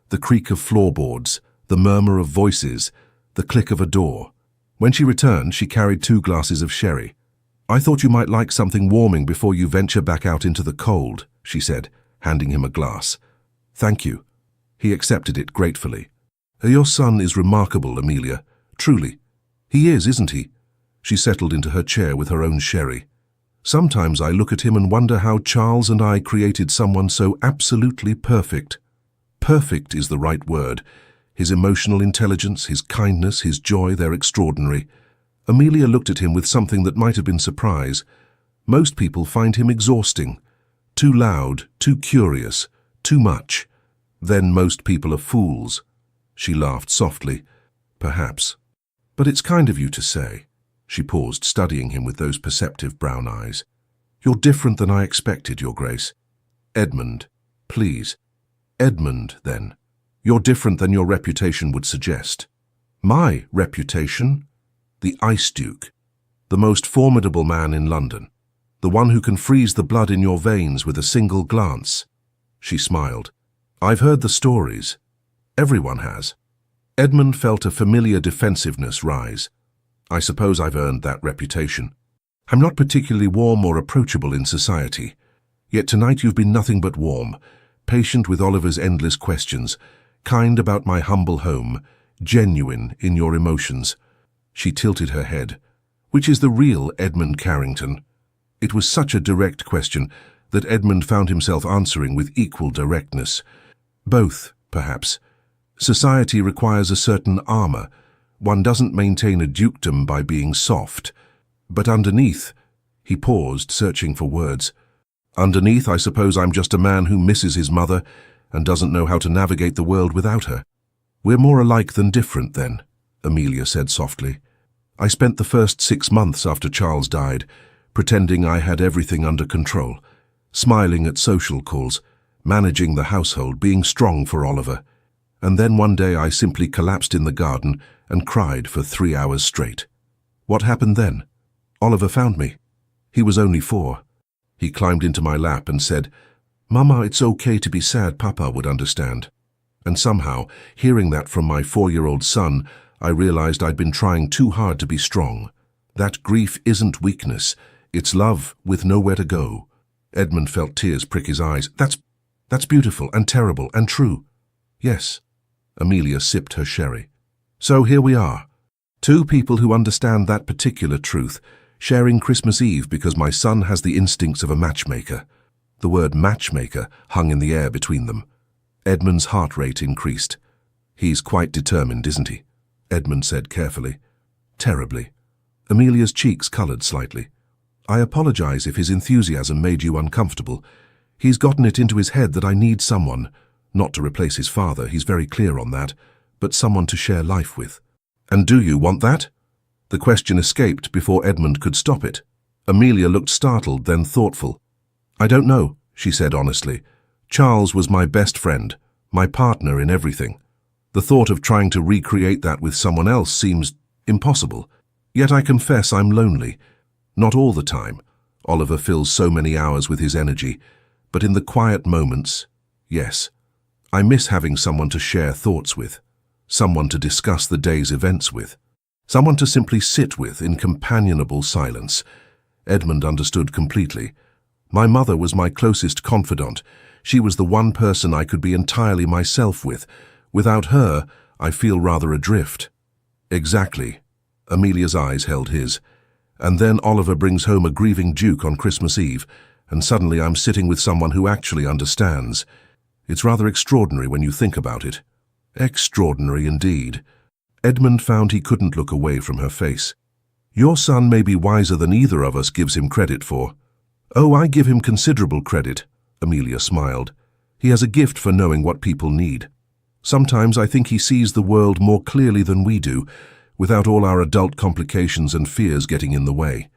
the creak of floorboards, the murmur of voices, the click of a door. When she returned, she carried 2 glasses of sherry. "I thought you might like something warming before you venture back out into the cold," she said, handing him a glass. "Thank you." He accepted it gratefully. "Your son is remarkable, Amelia. Truly. He is, isn't he?" She settled into her chair with her own sherry. "Sometimes I look at him and wonder how Charles and I created someone so absolutely perfect. Perfect is the right word. His emotional intelligence, his kindness, his joy, they're extraordinary." Amelia looked at him with something that might have been surprise. Most people find him exhausting. Too loud, too curious, too much. Then most people are fools. She laughed softly. "Perhaps. But it's kind of you to say." She paused, studying him with those perceptive brown eyes. "You're different than I expected, Your Grace." "Edmund, please." "Edmund, then. You're different than your reputation would suggest." "My reputation?" "The Ice Duke. The most formidable man in London. The one who can freeze the blood in your veins with a single glance." She smiled. "I've heard the stories. Everyone has." Edmund felt a familiar defensiveness rise. "I suppose I've earned that reputation. I'm not particularly warm or approachable in society. Yet tonight you've been nothing but warm, patient with Oliver's endless questions, kind about my humble home, genuine in your emotions." She tilted her head. "Which is the real Edmund Carrington?" It was such a direct question that Edmund found himself answering with equal directness. "Both, perhaps. Society requires a certain armor. One doesn't maintain a dukedom by being soft. But underneath—" He paused, searching for words. "Underneath, I suppose I'm just a man who misses his mother and doesn't know how to navigate the world without her." "We're more alike than different, then," Amelia said softly. "I spent the first 6 months after Charles died, pretending I had everything under control, smiling at social calls, managing the household, being strong for Oliver. And then one day I simply collapsed in the garden and cried for 3 hours straight. What happened then? Oliver found me. He was only 4. He climbed into my lap and said, 'Mama, it's okay to be sad, Papa would understand.' And somehow, hearing that from my 4-year-old son, I realized I'd been trying too hard to be strong. That grief isn't weakness, it's love with nowhere to go." Edmund felt tears prick his eyes. That's beautiful and terrible and true." "Yes." Amelia sipped her sherry. "So here we are. 2 people who understand that particular truth, sharing Christmas Eve because my son has the instincts of a matchmaker." The word matchmaker hung in the air between them. Edmund's heart rate increased. "He's quite determined, isn't he?" Edmund said carefully. "Terribly." Amelia's cheeks coloured slightly. "I apologize if his enthusiasm made you uncomfortable. He's gotten it into his head that I need someone, not to replace his father, he's very clear on that, but someone to share life with." "And do you want that?" The question escaped before Edmund could stop it. Amelia looked startled, then thoughtful. "I don't know," she said honestly. "Charles was my best friend, my partner in everything. The thought of trying to recreate that with someone else seems impossible. Yet I confess I'm lonely. Not all the time. Oliver fills so many hours with his energy, but in the quiet moments, yes, I miss having someone to share thoughts with, someone to discuss the day's events with, someone to simply sit with in companionable silence. Edmund understood completely. My mother was my closest confidant. She was the one person I could be entirely myself with. Without her, I feel rather adrift. Exactly. Amelia's eyes held his. And then Oliver brings home a grieving Duke on Christmas Eve, and suddenly I'm sitting with someone who actually understands. It's rather extraordinary when you think about it. Extraordinary indeed. Edmund found he couldn't look away from her face. Your son may be wiser than either of us gives him credit for. Oh, I give him considerable credit, Amelia smiled. He has a gift for knowing what people need. Sometimes I think he sees the world more clearly than we do, without all our adult complications and fears getting in the way.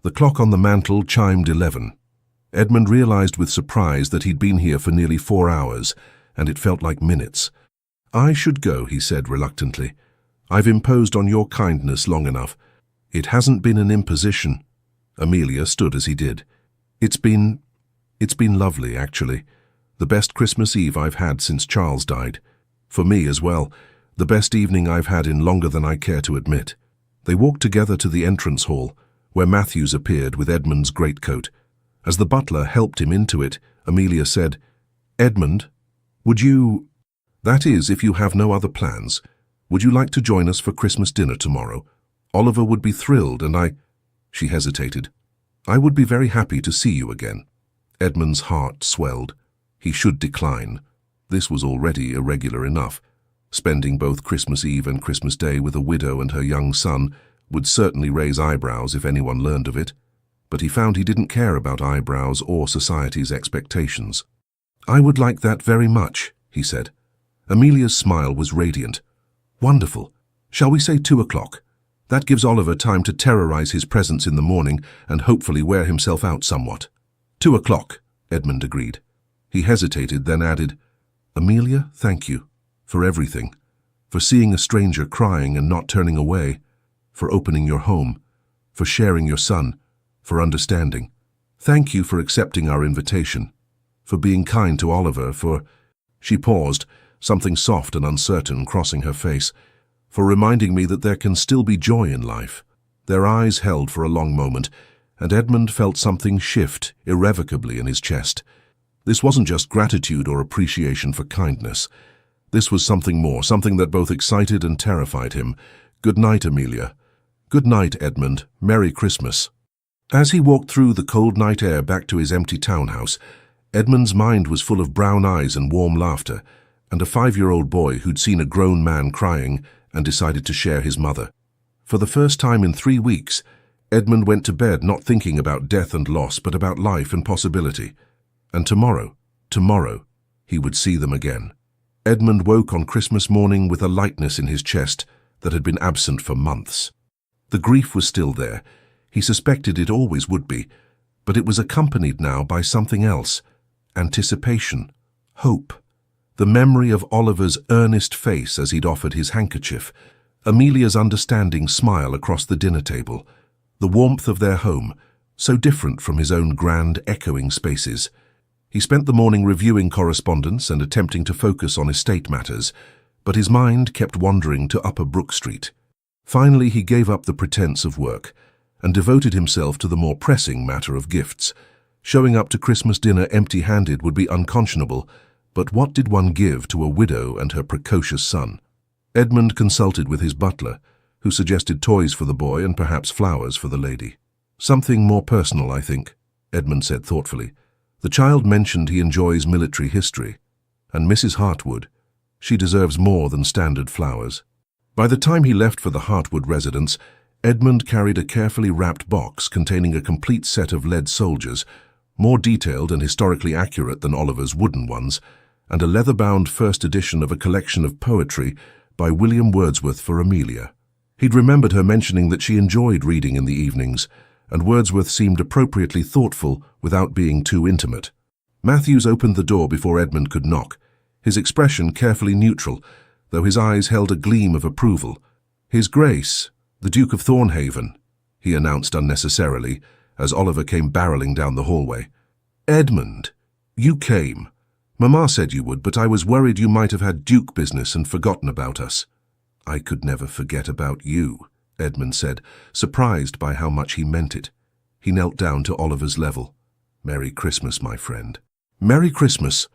The clock on the mantel chimed 11. Edmund realized with surprise that he'd been here for nearly 4 hours, and it felt like minutes. I should go, he said reluctantly. I've imposed on your kindness long enough. It hasn't been an imposition. Amelia stood as he did. It's been lovely, actually. The best Christmas Eve I've had since Charles died. For me as well, the best evening I've had in longer than I care to admit. They walked together to the entrance hall, where Matthews appeared with Edmund's greatcoat. As the butler helped him into it, Amelia said, Edmund, would you... That is, if you have no other plans, would you like to join us for Christmas dinner tomorrow? Oliver would be thrilled, and I... She hesitated. I would be very happy to see you again. Edmund's heart swelled. He should decline. This was already irregular enough. Spending both Christmas Eve and Christmas Day with a widow and her young son would certainly raise eyebrows if anyone learned of it. But he found he didn't care about eyebrows or society's expectations. I would like that very much, he said. Amelia's smile was radiant. Wonderful. Shall we say 2 o'clock? That gives Oliver time to terrorize his presence in the morning and hopefully wear himself out somewhat. 2 o'clock, Edmund agreed. He hesitated, then added, Amelia, thank you. For everything. For seeing a stranger crying and not turning away. For opening your home. For sharing your son. For understanding. Thank you for accepting our invitation. For being kind to Oliver, for... She paused, something soft and uncertain crossing her face. For reminding me that there can still be joy in life. Their eyes held for a long moment, and Edmund felt something shift irrevocably in his chest. This wasn't just gratitude or appreciation for kindness. This was something more, something that both excited and terrified him. Good night, Amelia. Good night, Edmund. Merry Christmas. As he walked through the cold night air back to his empty townhouse, Edmund's mind was full of brown eyes and warm laughter, and a 5-year-old boy who'd seen a grown man crying and decided to share his mother. For the first time in 3 weeks, Edmund went to bed not thinking about death and loss, but about life and possibility. And tomorrow, he would see them again. Edmund woke on Christmas morning with a lightness in his chest that had been absent for months. The grief was still there. He suspected it always would be, but it was accompanied now by something else. Anticipation. Hope. The memory of Oliver's earnest face as he'd offered his handkerchief. Amelia's understanding smile across the dinner table. The warmth of their home, so different from his own grand, echoing spaces. He spent the morning reviewing correspondence and attempting to focus on estate matters, but his mind kept wandering to Upper Brook Street. Finally, he gave up the pretense of work and devoted himself to the more pressing matter of gifts. Showing up to Christmas dinner empty-handed would be unconscionable, but what did one give to a widow and her precocious son? Edmund consulted with his butler, who suggested toys for the boy and perhaps flowers for the lady. Something more personal, I think, Edmund said thoughtfully. The child mentioned he enjoys military history, and Mrs. Hartwood, she deserves more than standard flowers. By the time he left for the Hartwood residence, Edmund carried a carefully wrapped box containing a complete set of lead soldiers, more detailed and historically accurate than Oliver's wooden ones, and a leather-bound first edition of a collection of poetry by William Wordsworth for Amelia. He'd remembered her mentioning that she enjoyed reading in the evenings, and Wordsworth seemed appropriately thoughtful without being too intimate. Matthews opened the door before Edmund could knock, his expression carefully neutral, though his eyes held a gleam of approval. His Grace, the Duke of Thornhaven, he announced unnecessarily, as Oliver came barreling down the hallway. "Edmund, you came. Mamma said you would, but I was worried you might have had Duke business and forgotten about us." "I could never forget about you," Edmund said, surprised by how much he meant it. He knelt down to Oliver's level. "Merry Christmas, my friend." "Merry Christmas."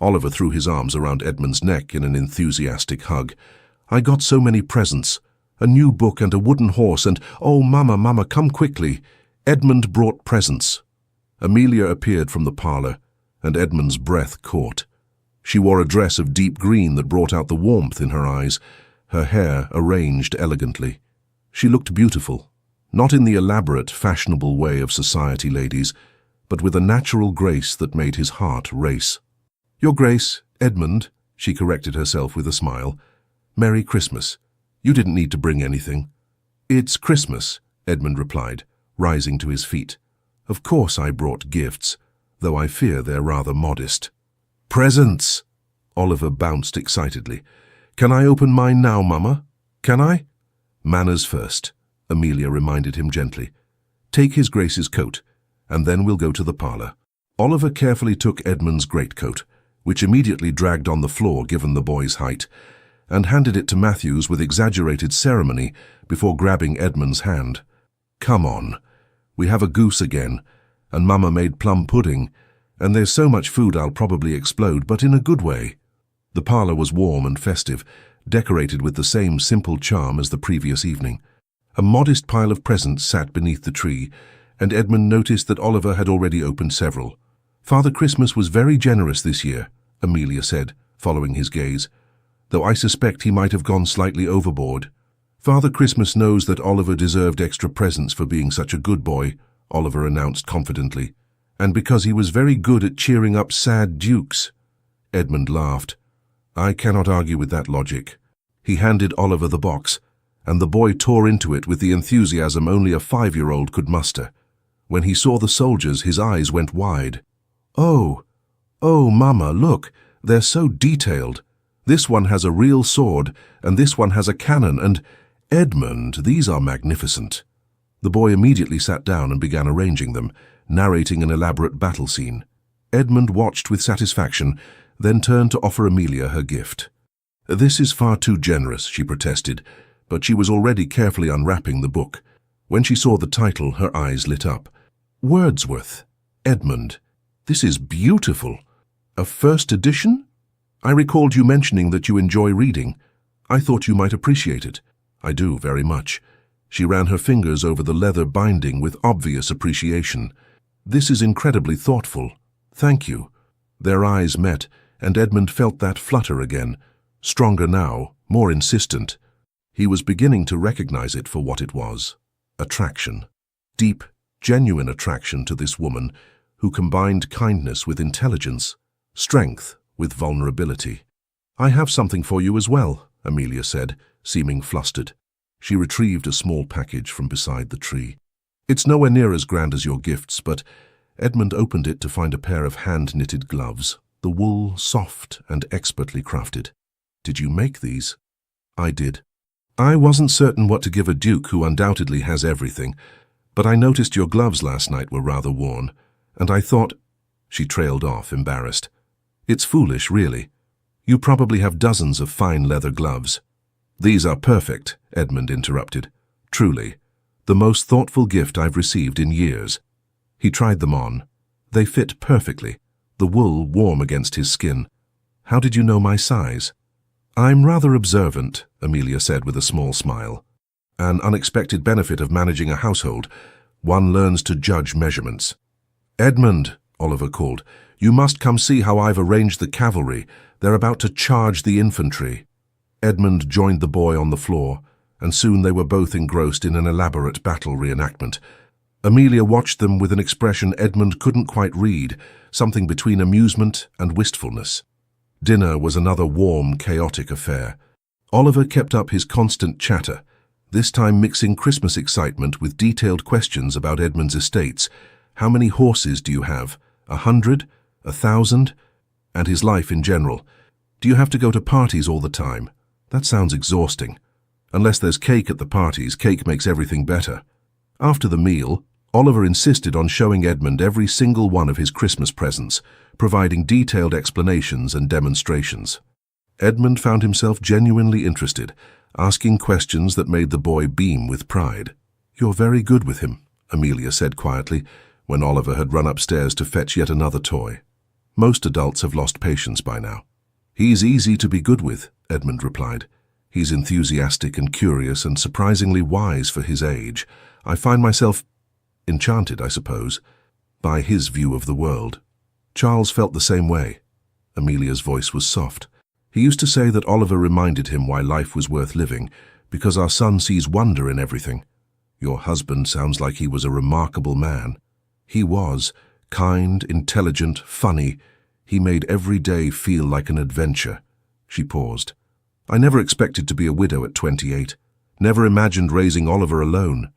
Oliver threw his arms around Edmund's neck in an enthusiastic hug. "I got so many presents. A new book and a wooden horse and, oh, Mama, come quickly." Edmund brought presents. Amelia appeared from the parlor, and Edmund's breath caught. She wore a dress of deep green that brought out the warmth in her eyes, her hair arranged elegantly. She looked beautiful, not in the elaborate, fashionable way of society ladies, but with a natural grace that made his heart race. "Your Grace, Edmund," she corrected herself with a smile. "Merry Christmas. You didn't need to bring anything." "It's Christmas," Edmund replied, rising to his feet. "Of course I brought gifts, though I fear they're rather modest." "Presents!" Oliver bounced excitedly. "Can I open mine now, Mama? Can I?" "Manners first," Amelia reminded him gently. "Take his Grace's coat, and then we'll go to the parlor." Oliver carefully took Edmund's greatcoat, which immediately dragged on the floor given the boy's height, and handed it to Matthews with exaggerated ceremony before grabbing Edmund's hand. "Come on. We have a goose again, and Mama made plum pudding, and there's so much food I'll probably explode, but in a good way." The parlor was warm and festive, decorated with the same simple charm as the previous evening. A modest pile of presents sat beneath the tree, and Edmund noticed that Oliver had already opened several. "Father Christmas was very generous this year," Amelia said, following his gaze, "though I suspect he might have gone slightly overboard." "Father Christmas knows that Oliver deserved extra presents for being such a good boy," Oliver announced confidently, "and because he was very good at cheering up sad dukes." Edmund laughed. "I cannot argue with that logic." He handed Oliver the box, and the boy tore into it with the enthusiasm only a 5-year-old could muster. When he saw the soldiers, his eyes went wide. Oh, Mama, look, they're so detailed. This one has a real sword, and this one has a cannon, and Edmund, these are magnificent." The boy immediately sat down and began arranging them, narrating an elaborate battle scene. Edmund watched with satisfaction, then turned to offer Amelia her gift. "This is far too generous," she protested, but she was already carefully unwrapping the book. When she saw the title, her eyes lit up. "Wordsworth. Edmund, this is beautiful. A first edition? I recalled you mentioning that you enjoy reading. I thought you might appreciate it." "I do, very much." She ran her fingers over the leather binding with obvious appreciation. "This is incredibly thoughtful. Thank you." Their eyes met, and Edmund felt that flutter again, stronger now, more insistent. He was beginning to recognize it for what it was. Attraction. Deep, genuine attraction to this woman who combined kindness with intelligence, strength with vulnerability. "I have something for you as well," Amelia said, seeming flustered. She retrieved a small package from beside the tree. "It's nowhere near as grand as your gifts, but..." Edmund opened it to find a pair of hand-knitted gloves, the wool soft and expertly crafted. "Did you make these?" "I did. I wasn't certain what to give a duke who undoubtedly has everything, but I noticed your gloves last night were rather worn, and I thought..." She trailed off, embarrassed. "It's foolish, really. You probably have dozens of fine leather gloves." "These are perfect," Edmund interrupted. "Truly, the most thoughtful gift I've received in years." He tried them on. They fit perfectly, the wool warm against his skin. "How did you know my size?" "I'm rather observant," Amelia said with a small smile. "An unexpected benefit of managing a household. One learns to judge measurements." "Edmund," Oliver called, "you must come see how I've arranged the cavalry. They're about to charge the infantry." Edmund joined the boy on the floor, and soon they were both engrossed in an elaborate battle reenactment. Amelia watched them with an expression Edmund couldn't quite read, something between amusement and wistfulness. Dinner was another warm, chaotic affair. Oliver kept up his constant chatter, this time mixing Christmas excitement with detailed questions about Edmund's estates. How many horses do you have? 100? 1,000? And his life in general. Do you have to go to parties all the time? That sounds exhausting. Unless there's cake at the parties, cake makes everything better. After the meal, Oliver insisted on showing Edmund every single one of his Christmas presents, providing detailed explanations and demonstrations. Edmund found himself genuinely interested, asking questions that made the boy beam with pride. "You're very good with him," Amelia said quietly, when Oliver had run upstairs to fetch yet another toy. "Most adults have lost patience by now." "He's easy to be good with," Edmund replied. "He's enthusiastic and curious and surprisingly wise for his age. I find myself enchanted, I suppose, by his view of the world." Charles felt the same way. Amelia's voice was soft. "He used to say that Oliver reminded him why life was worth living, because our son sees wonder in everything. Your husband sounds like he was a remarkable man." "He was. Kind, intelligent, funny. He made every day feel like an adventure." She paused. "I never expected to be a widow at 28. Never imagined raising Oliver alone.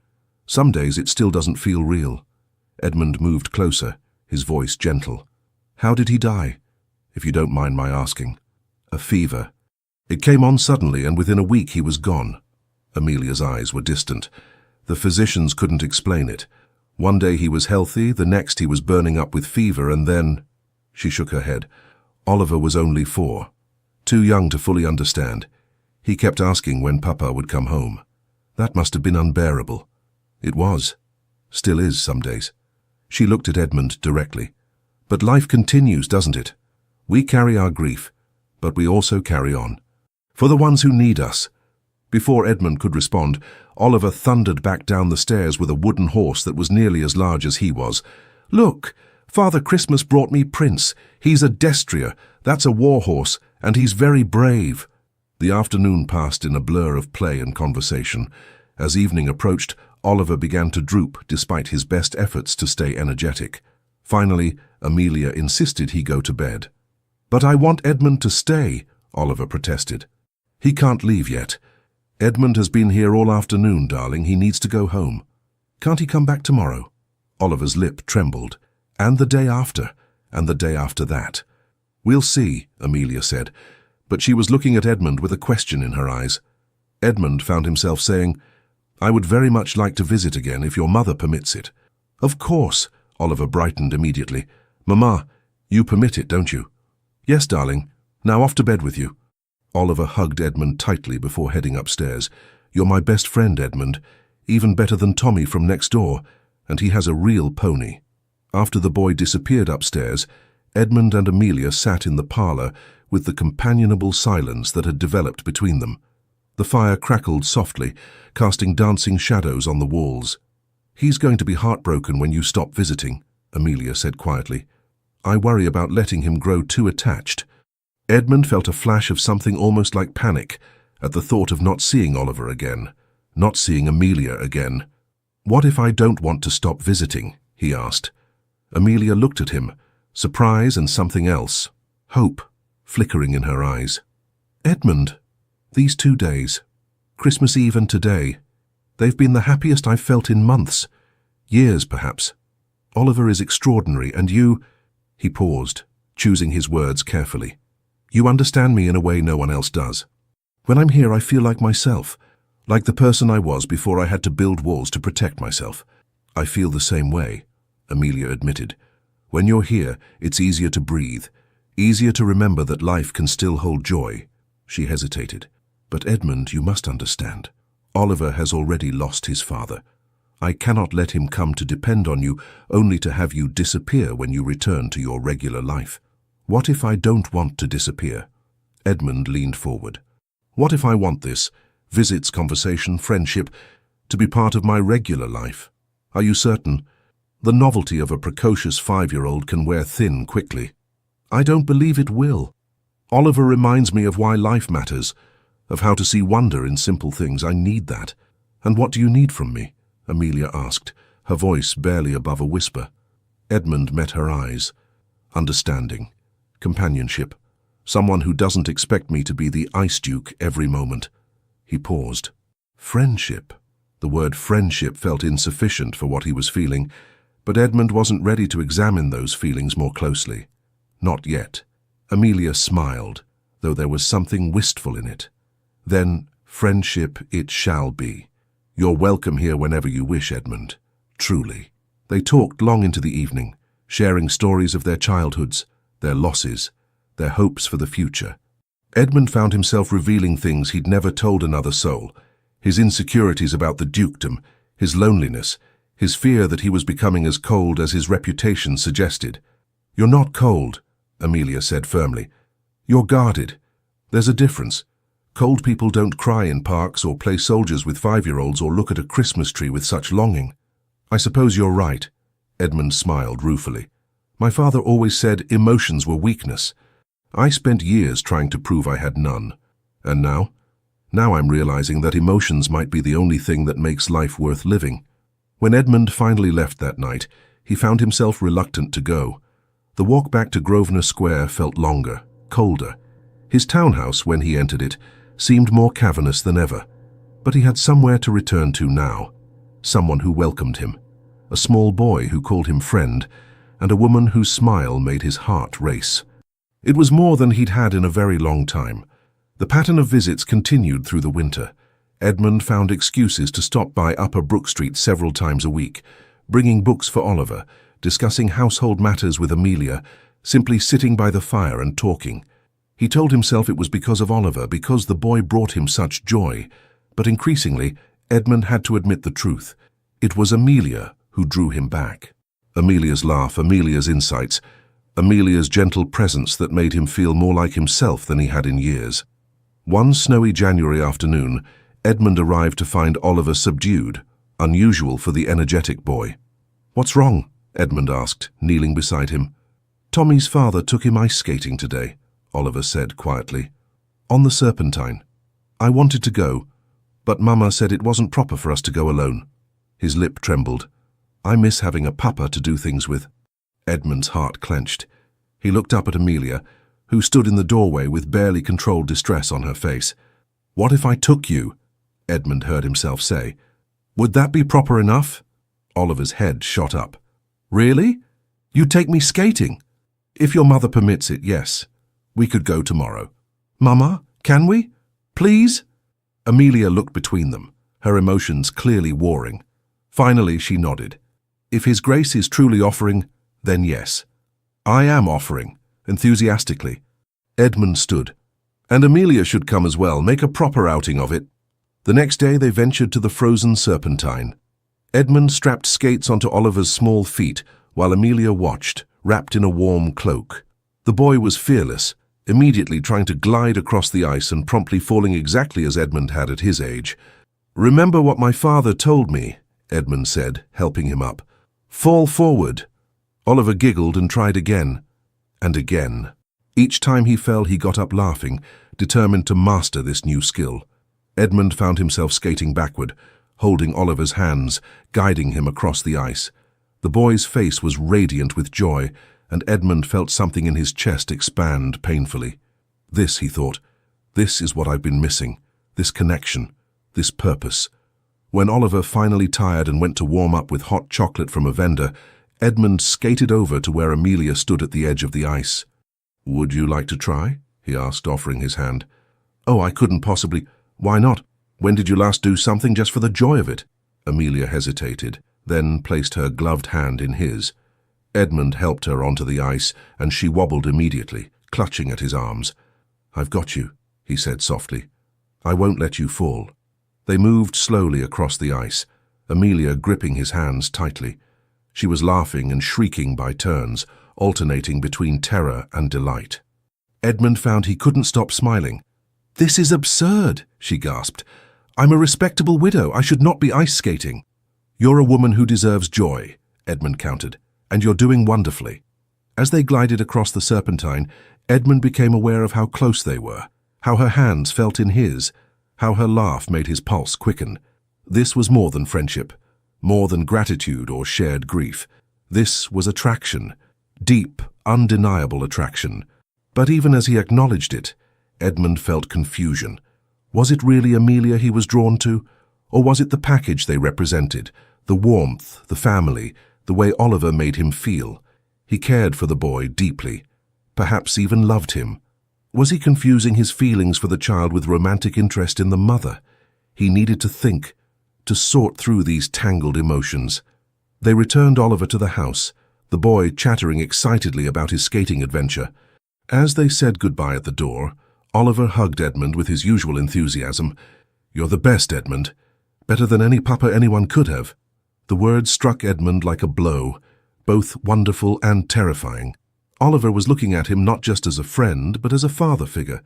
Some days it still doesn't feel real." Edmund moved closer, his voice gentle. "How did he die, if you don't mind my asking?" "A fever. It came on suddenly, and within a week he was gone." Amelia's eyes were distant. "The physicians couldn't explain it. One day he was healthy, the next he was burning up with fever, and then—" She shook her head. "Oliver was only 4. Too young to fully understand. He kept asking when Papa would come home. That must have been unbearable." "It was. Still is some days." She looked at Edmund directly. "But life continues, doesn't it? We carry our grief, but we also carry on. For the ones who need us." Before Edmund could respond, Oliver thundered back down the stairs with a wooden horse that was nearly as large as he was. "Look! Father Christmas brought me Prince. He's a destrier, that's a war horse, and he's very brave." The afternoon passed in a blur of play and conversation. As evening approached, Oliver began to droop despite his best efforts to stay energetic. Finally, Amelia insisted he go to bed. "But I want Edmund to stay," Oliver protested. "He can't leave yet. Edmund has been here all afternoon, darling. He needs to go home." "Can't he come back tomorrow?" Oliver's lip trembled. "And the day after, and the day after that." "We'll see," Amelia said, but she was looking at Edmund with a question in her eyes. Edmund found himself saying, "I would very much like to visit again if your mother permits it." "Of course," Oliver brightened immediately. "Mamma, you permit it, don't you?" "Yes, darling. Now off to bed with you." Oliver hugged Edmund tightly before heading upstairs. "You're my best friend, Edmund, even better than Tommy from next door, and he has a real pony." After the boy disappeared upstairs, Edmund and Amelia sat in the parlour with the companionable silence that had developed between them. The fire crackled softly, casting dancing shadows on the walls. "He's going to be heartbroken when you stop visiting," Amelia said quietly. "I worry about letting him grow too attached." Edmund felt a flash of something almost like panic at the thought of not seeing Oliver again, not seeing Amelia again. "What if I don't want to stop visiting?" he asked. Amelia looked at him, surprise and something else, hope, flickering in her eyes. "Edmund, these 2 days, Christmas Eve and today, they've been the happiest I've felt in months, years perhaps. Oliver is extraordinary, and you—" He paused, choosing his words carefully. "You understand me in a way no one else does. When I'm here I feel like myself, like the person I was before I had to build walls to protect myself." "I feel the same way," Amelia admitted. "When you're here, it's easier to breathe, easier to remember that life can still hold joy." She hesitated. "But Edmund, you must understand. Oliver has already lost his father. I cannot let him come to depend on you only to have you disappear when you return to your regular life. What if I don't want to disappear?" Edmund leaned forward. "What if I want this, visits, conversation, friendship, to be part of my regular life? Are you certain? The novelty of a precocious 5-year-old can wear thin quickly." "I don't believe it will. Oliver reminds me of why life matters, of how to see wonder in simple things. I need that." "And what do you need from me?" Amelia asked, her voice barely above a whisper. Edmund met her eyes. "Understanding, companionship, someone who doesn't expect me to be the Ice Duke every moment." He paused. "Friendship." The word friendship felt insufficient for what he was feeling, but Edmund wasn't ready to examine those feelings more closely. Not yet. Amelia smiled, though there was something wistful in it. "Then, friendship it shall be. You're welcome here whenever you wish, Edmund. Truly." They talked long into the evening, sharing stories of their childhoods, their losses, their hopes for the future. Edmund found himself revealing things he'd never told another soul, his insecurities about the dukedom, his loneliness, his fear that he was becoming as cold as his reputation suggested. "You're not cold," Amelia said firmly. "You're guarded. There's a difference. Cold people don't cry in parks or play soldiers with 5-year-olds or look at a Christmas tree with such longing." "I suppose you're right," Edmund smiled ruefully. "My father always said emotions were weakness. I spent years trying to prove I had none. And now? Now I'm realizing that emotions might be the only thing that makes life worth living." When Edmund finally left that night, he found himself reluctant to go. The walk back to Grosvenor Square felt longer, colder. His townhouse, when he entered it, seemed more cavernous than ever. But he had somewhere to return to now. Someone who welcomed him. A small boy who called him friend, and a woman whose smile made his heart race. It was more than he'd had in a very long time. The pattern of visits continued through the winter. Edmund found excuses to stop by Upper Brook Street several times a week, bringing books for Oliver, discussing household matters with Amelia, simply sitting by the fire and talking. He told himself it was because of Oliver, because the boy brought him such joy. But increasingly, Edmund had to admit the truth. It was Amelia who drew him back. Amelia's laugh, Amelia's insights, Amelia's gentle presence that made him feel more like himself than he had in years. One snowy January afternoon, Edmund arrived to find Oliver subdued, unusual for the energetic boy. "What's wrong?" Edmund asked, kneeling beside him. "Tommy's father took him ice skating today," Oliver said quietly. "On the Serpentine. I wanted to go, but Mama said it wasn't proper for us to go alone." His lip trembled. "I miss having a papa to do things with." Edmund's heart clenched. He looked up at Amelia, who stood in the doorway with barely controlled distress on her face. "What if I took you?" Edmund heard himself say. "Would that be proper enough?" Oliver's head shot up. "Really? You'd take me skating?" "If your mother permits it, yes. We could go tomorrow." "Mama, can we? Please?" Amelia looked between them, her emotions clearly warring. Finally, she nodded. "If His Grace is truly offering, then yes." "I am offering," enthusiastically. Edmund stood. "And Amelia should come as well, make a proper outing of it." The next day they ventured to the frozen Serpentine. Edmund strapped skates onto Oliver's small feet, while Amelia watched, wrapped in a warm cloak. The boy was fearless, immediately trying to glide across the ice and promptly falling exactly as Edmund had at his age. "Remember what my father told me," Edmund said, helping him up. "Fall forward." Oliver giggled and tried again, and again. Each time he fell, he got up laughing, determined to master this new skill. Edmund found himself skating backward, holding Oliver's hands, guiding him across the ice. The boy's face was radiant with joy, and Edmund felt something in his chest expand painfully. "This," he thought, "this is what I've been missing, this connection, this purpose." When Oliver finally tired and went to warm up with hot chocolate from a vendor, Edmund skated over to where Amelia stood at the edge of the ice. "Would you like to try?" he asked, offering his hand. "Oh, I couldn't possibly." "Why not? When did you last do something just for the joy of it?" Amelia hesitated, then placed her gloved hand in his. Edmund helped her onto the ice, and she wobbled immediately, clutching at his arms. "I've got you," he said softly. "I won't let you fall." They moved slowly across the ice, Amelia gripping his hands tightly. She was laughing and shrieking by turns, alternating between terror and delight. Edmund found he couldn't stop smiling. "This is absurd," she gasped. "I'm a respectable widow. I should not be ice skating." "You're a woman who deserves joy," Edmund countered, "and you're doing wonderfully." As they glided across the Serpentine, Edmund became aware of how close they were, how her hands felt in his, how her laugh made his pulse quicken. This was more than friendship, more than gratitude or shared grief. This was attraction, deep, undeniable attraction. But even as he acknowledged it, Edmund felt confusion. Was it really Amelia he was drawn to? Or was it the package they represented, the warmth, the family, the way Oliver made him feel? He cared for the boy deeply, perhaps even loved him. Was he confusing his feelings for the child with romantic interest in the mother? He needed to think, to sort through these tangled emotions. They returned Oliver to the house, the boy chattering excitedly about his skating adventure. As they said goodbye at the door, Oliver hugged Edmund with his usual enthusiasm. "You're the best, Edmund. Better than any papa anyone could have." The words struck Edmund like a blow, both wonderful and terrifying. Oliver was looking at him not just as a friend, but as a father figure,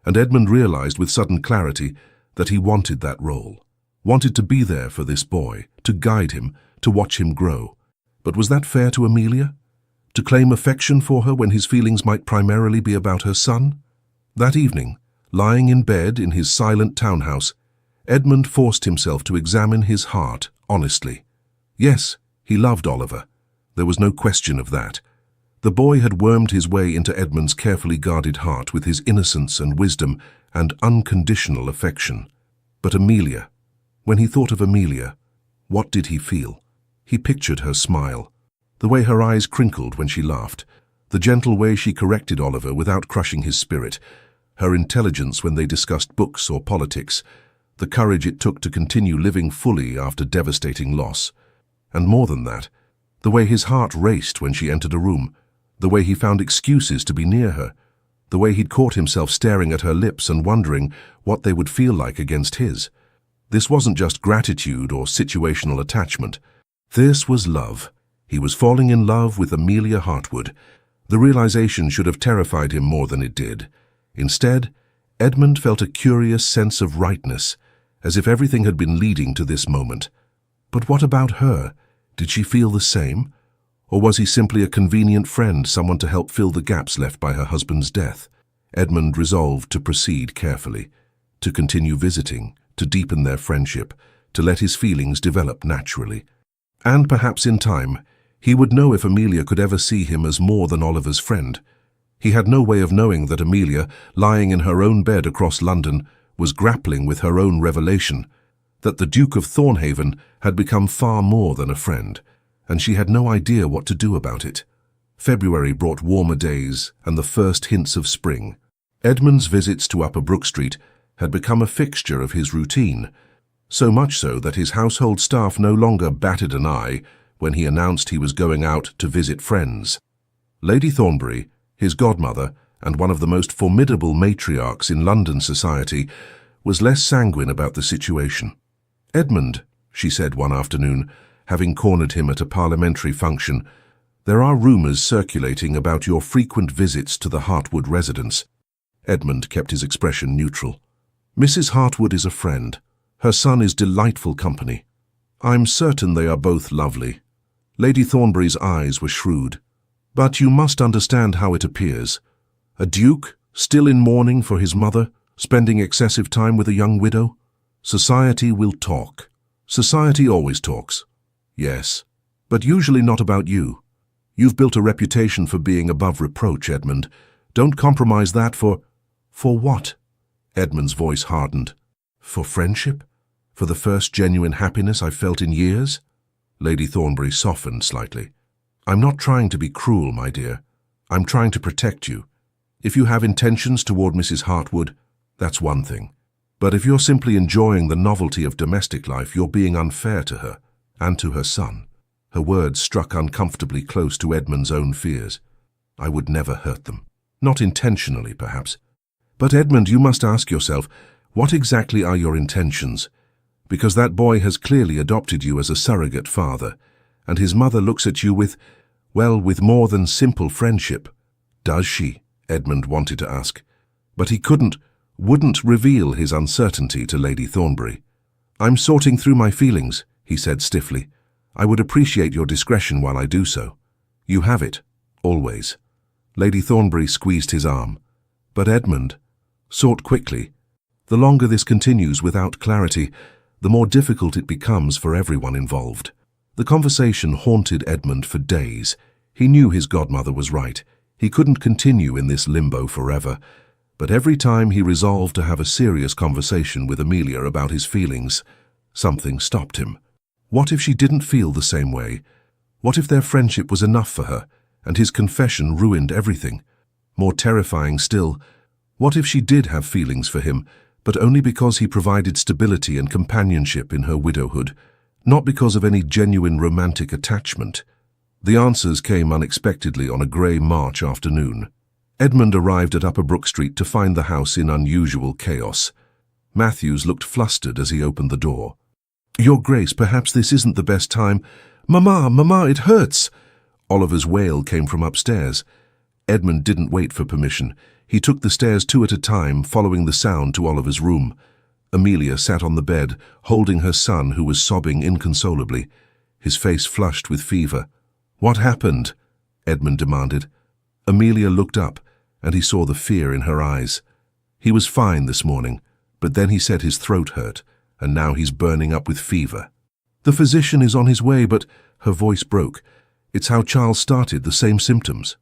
and Edmund realized with sudden clarity that he wanted that role, wanted to be there for this boy, to guide him, to watch him grow. But was that fair to Amelia? To claim affection for her when his feelings might primarily be about her son? That evening, lying in bed in his silent townhouse, Edmund forced himself to examine his heart honestly. Yes, he loved Oliver. There was no question of that. The boy had wormed his way into Edmund's carefully guarded heart with his innocence and wisdom and unconditional affection. But Amelia, when he thought of Amelia, what did he feel? He pictured her smile, the way her eyes crinkled when she laughed, the gentle way she corrected Oliver without crushing his spirit, her intelligence when they discussed books or politics, the courage it took to continue living fully after devastating loss. And more than that, the way his heart raced when she entered a room, the way he found excuses to be near her, the way he'd caught himself staring at her lips and wondering what they would feel like against his. This wasn't just gratitude or situational attachment. This was love. He was falling in love with Amelia Hartwood. The realization should have terrified him more than it did. Instead, Edmund felt a curious sense of rightness, as if everything had been leading to this moment. But what about her? Did she feel the same? Or was he simply a convenient friend, someone to help fill the gaps left by her husband's death? Edmund resolved to proceed carefully, to continue visiting, to deepen their friendship, to let his feelings develop naturally. And perhaps in time, he would know if Amelia could ever see him as more than Oliver's friend. He had no way of knowing that Amelia, lying in her own bed across London, was grappling with her own revelation, that the Duke of Thornhaven had become far more than a friend, and she had no idea what to do about it. February brought warmer days and the first hints of spring. Edmund's visits to Upper Brook Street had become a fixture of his routine, so much so that his household staff no longer batted an eye when he announced he was going out to visit friends. Lady Thornbury, his godmother, and one of the most formidable matriarchs in London society, was less sanguine about the situation. "Edmund," she said one afternoon, having cornered him at a parliamentary function, "there are rumours circulating about your frequent visits to the Hartwood residence." Edmund kept his expression neutral. "Mrs. Hartwood is a friend. Her son is delightful company. I'm certain they are both lovely." Lady Thornbury's eyes were shrewd. "But you must understand how it appears. A duke, still in mourning for his mother, spending excessive time with a young widow? Society will talk. Society always talks. Yes, but usually not about you. You've built a reputation for being above reproach, Edmund. Don't compromise that for what?" Edmund's voice hardened. "For friendship? For the first genuine happiness I've felt in years?" Lady Thornbury softened slightly. "I'm not trying to be cruel, my dear. I'm trying to protect you. If you have intentions toward Mrs. Hartwood, that's one thing. But if you're simply enjoying the novelty of domestic life, you're being unfair to her, and to her son." Her words struck uncomfortably close to Edmund's own fears. "I would never hurt them. Not intentionally, perhaps. But Edmund, you must ask yourself, what exactly are your intentions? Because that boy has clearly adopted you as a surrogate father, and his mother looks at you with more than simple friendship." "Does she?" Edmund wanted to ask. But he wouldn't reveal his uncertainty to Lady Thornbury. "I'm sorting through my feelings," he said stiffly. "I would appreciate your discretion while I do so." "You have it, always." Lady Thornbury squeezed his arm. "But Edmund, sort quickly. The longer this continues without clarity, the more difficult it becomes for everyone involved." The conversation haunted Edmund for days. He knew his godmother was right. He couldn't continue in this limbo forever. But every time he resolved to have a serious conversation with Amelia about his feelings, something stopped him. What if she didn't feel the same way? What if their friendship was enough for her, and his confession ruined everything? More terrifying still, what if she did have feelings for him, but only because he provided stability and companionship in her widowhood, not because of any genuine romantic attachment. The answers came unexpectedly on a grey March afternoon. Edmund arrived at Upper Brook Street to find the house in unusual chaos. Matthews looked flustered as he opened the door. "Your Grace, perhaps this isn't the best time—" Mama, it hurts!" Oliver's wail came from upstairs. Edmund didn't wait for permission. He took the stairs 2 at a time, following the sound to Oliver's room. Amelia sat on the bed, holding her son, who was sobbing inconsolably. His face flushed with fever. "What happened?" Edmund demanded. Amelia looked up, and he saw the fear in her eyes. "He was fine this morning, but then he said his throat hurt, and now he's burning up with fever. The physician is on his way, but—" Her voice broke. "It's how Charles started, the same symptoms."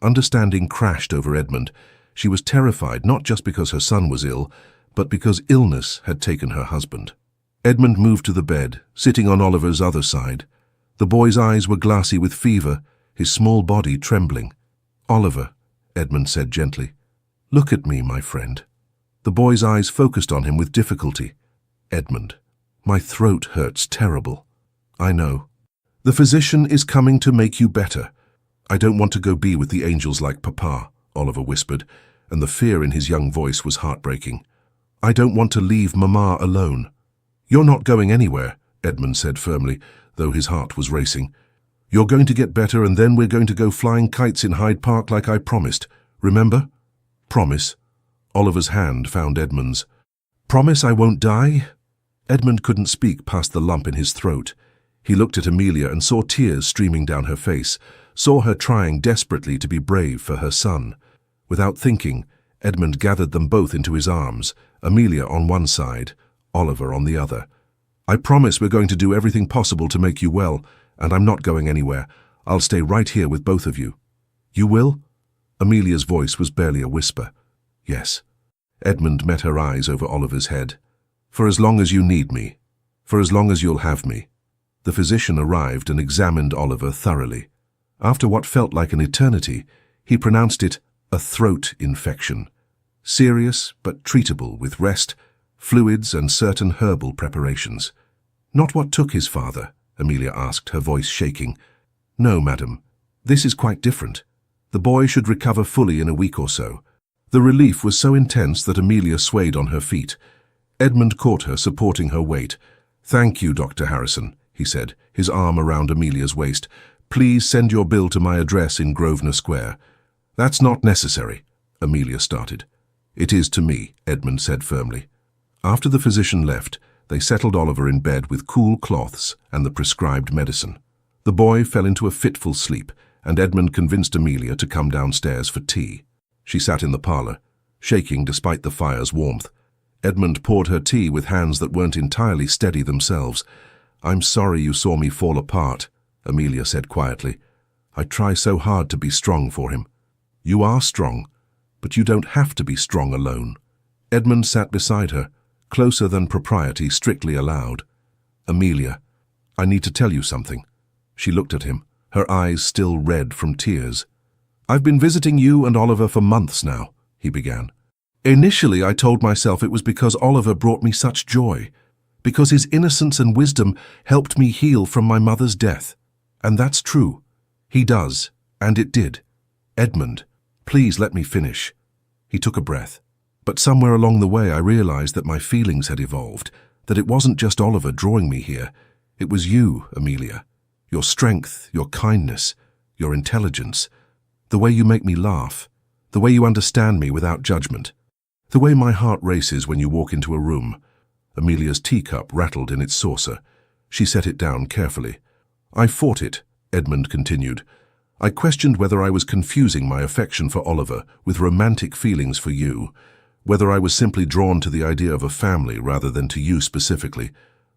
Understanding crashed over Edmund. She was terrified, not just because her son was ill, but because illness had taken her husband. Edmund moved to the bed, sitting on Oliver's other side. The boy's eyes were glassy with fever, his small body trembling. "Oliver," Edmund said gently, "look at me, my friend." The boy's eyes focused on him with difficulty. "Edmund, my throat hurts terrible." "I know. The physician is coming to make you better." "I don't want to go be with the angels like Papa," Oliver whispered, and the fear in his young voice was heartbreaking. "I don't want to leave Mama alone." "You're not going anywhere," Edmund said firmly, though his heart was racing. "You're going to get better, and then we're going to go flying kites in Hyde Park like I promised. Remember?" "Promise." Oliver's hand found Edmund's. "Promise I won't die?" Edmund couldn't speak past the lump in his throat. He looked at Amelia and saw tears streaming down her face, saw her trying desperately to be brave for her son. Without thinking, Edmund gathered them both into his arms, Amelia on one side, Oliver on the other. "I promise we're going to do everything possible to make you well, and I'm not going anywhere. I'll stay right here with both of you." "You will?" Amelia's voice was barely a whisper. "Yes." Edmund met her eyes over Oliver's head. "For as long as you need me. For as long as you'll have me." The physician arrived and examined Oliver thoroughly. After what felt like an eternity, he pronounced it a throat infection. Serious but treatable with rest, fluids and certain herbal preparations. "Not what took his father?" Amelia asked, her voice shaking. "No, madam. This is quite different. The boy should recover fully in a week or so." The relief was so intense that Amelia swayed on her feet. Edmund caught her, supporting her weight. "Thank you, Dr. Harrison," he said, his arm around Amelia's waist. "Please send your bill to my address in Grosvenor Square." "That's not necessary," Amelia started. "It is to me," Edmund said firmly. After the physician left, they settled Oliver in bed with cool cloths and the prescribed medicine. The boy fell into a fitful sleep, and Edmund convinced Amelia to come downstairs for tea. She sat in the parlour, shaking despite the fire's warmth. Edmund poured her tea with hands that weren't entirely steady themselves. "I'm sorry you saw me fall apart," Amelia said quietly. "I try so hard to be strong for him." "You are strong, but you don't have to be strong alone." Edmund sat beside her, closer than propriety strictly allowed. "Amelia, I need to tell you something." She looked at him, her eyes still red from tears. "I've been visiting you and Oliver for months now," he began. "Initially I told myself it was because Oliver brought me such joy, because his innocence and wisdom helped me heal from my mother's death. And that's true. He does, and it did. Edmund, please let me finish." He took a breath. "But somewhere along the way I realized that my feelings had evolved, that it wasn't just Oliver drawing me here. It was you, Amelia. Your strength, your kindness, your intelligence, the way you make me laugh, the way you understand me without judgment, the way my heart races when you walk into a room." Amelia's teacup rattled in its saucer. She set it down carefully. "I fought it," Edmund continued. "I questioned whether I was confusing my affection for Oliver with romantic feelings for you, whether I was simply drawn to the idea of a family rather than to you specifically.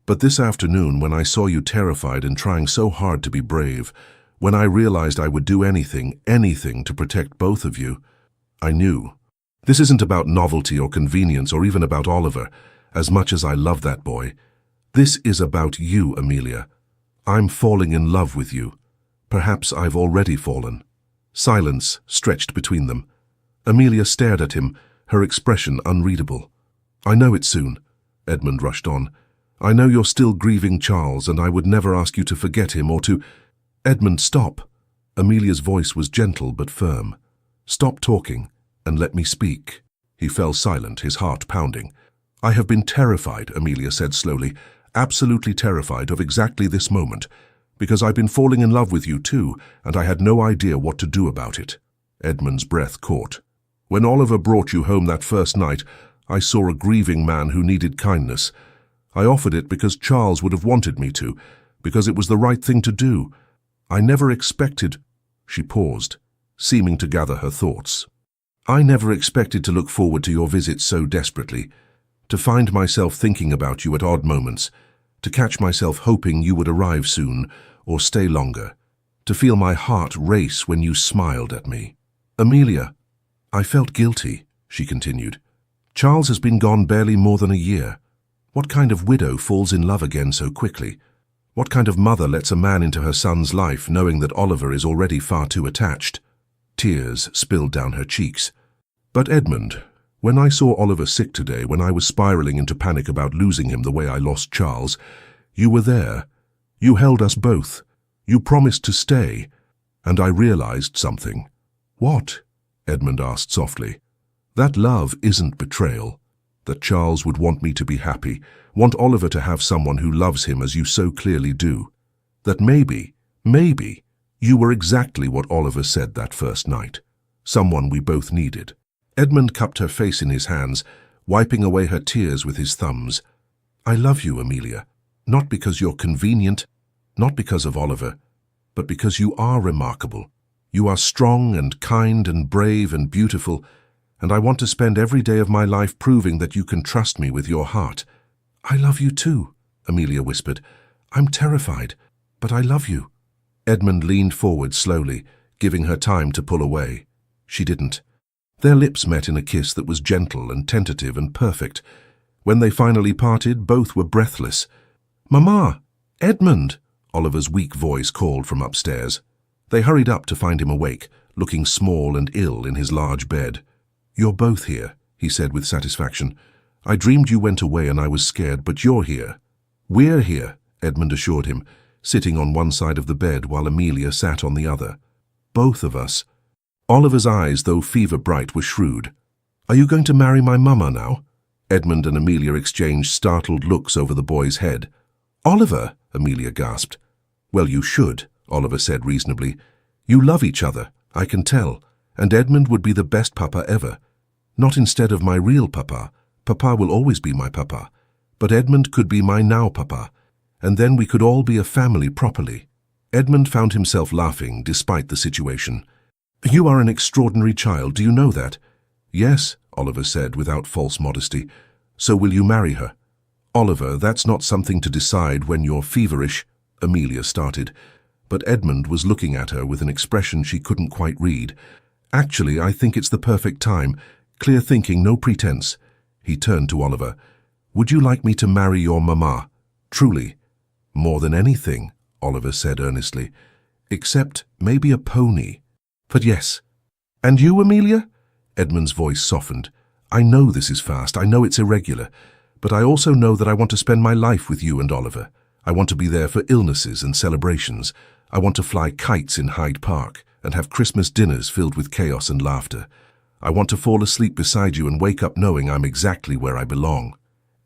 But this afternoon, when I saw you terrified and trying so hard to be brave, when I realized I would do anything to protect both of you, I knew. This isn't about novelty or convenience or even about Oliver, as much as I love that boy. This is about you, Amelia. I'm falling in love with you. Perhaps I've already fallen." Silence stretched between them. Amelia stared at him, her expression unreadable. "I know it soon," Edmund rushed on. I know you're still grieving Charles, and I would never ask you to forget him or to— Edmund, stop. Amelia's voice was gentle but firm. Stop talking and let me speak. He fell silent, his heart pounding. I have been terrified, Amelia said slowly, absolutely terrified of exactly this moment, because I've been falling in love with you too, and I had no idea what to do about it. Edmund's breath caught. When Oliver brought you home that first night, I saw a grieving man who needed kindness. I offered it because Charles would have wanted me to, because it was the right thing to do. I never expected— She paused, seeming to gather her thoughts. I never expected to look forward to your visit so desperately, to find myself thinking about you at odd moments, to catch myself hoping you would arrive soon or stay longer, to feel my heart race when you smiled at me. Amelia, I felt guilty, she continued. Charles has been gone barely more than a year. What kind of widow falls in love again so quickly? What kind of mother lets a man into her son's life knowing that Oliver is already far too attached? Tears spilled down her cheeks. But Edmund, when I saw Oliver sick today, when I was spiraling into panic about losing him the way I lost Charles, you were there. You held us both. You promised to stay. And I realized something. What? Edmund asked softly. That love isn't betrayal. That Charles would want me to be happy, want Oliver to have someone who loves him as you so clearly do. That maybe, you were exactly what Oliver said that first night. Someone we both needed. Edmund cupped her face in his hands, wiping away her tears with his thumbs. I love you, Amelia. Not because you're convenient, not because of Oliver, but because you are remarkable. You are strong and kind and brave and beautiful, and I want to spend every day of my life proving that you can trust me with your heart. I love you too, Amelia whispered. I'm terrified, but I love you. Edmund leaned forward slowly, giving her time to pull away. She didn't. Their lips met in a kiss that was gentle and tentative and perfect. When they finally parted, both were breathless. Mamma! Edmund! Oliver's weak voice called from upstairs. They hurried up to find him awake, looking small and ill in his large bed. You're both here, he said with satisfaction. I dreamed you went away and I was scared, but you're here. We're here, Edmund assured him, sitting on one side of the bed while Amelia sat on the other. Both of us. Oliver's eyes, though fever-bright, were shrewd. Are you going to marry my mamma now? Edmund and Amelia exchanged startled looks over the boy's head. Oliver, Amelia gasped. Well, you should, Oliver said reasonably. You love each other, I can tell, and Edmund would be the best papa ever. Not instead of my real papa. Papa will always be my papa. But Edmund could be my now papa, and then we could all be a family properly. Edmund found himself laughing despite the situation. You are an extraordinary child, do you know that? Yes, Oliver said without false modesty. So will you marry her? Oliver, that's not something to decide when you're feverish, Amelia started, but Edmund was looking at her with an expression she couldn't quite read. Actually, I think it's the perfect time. Clear thinking, no pretense. He turned to Oliver. Would you like me to marry your mamma? Truly. More than anything, Oliver said earnestly. Except maybe a pony. But yes. And you, Amelia? Edmund's voice softened. I know this is fast, I know it's irregular, but I also know that I want to spend my life with you and Oliver. I want to be there for illnesses and celebrations. I want to fly kites in Hyde Park and have Christmas dinners filled with chaos and laughter. I want to fall asleep beside you and wake up knowing I'm exactly where I belong.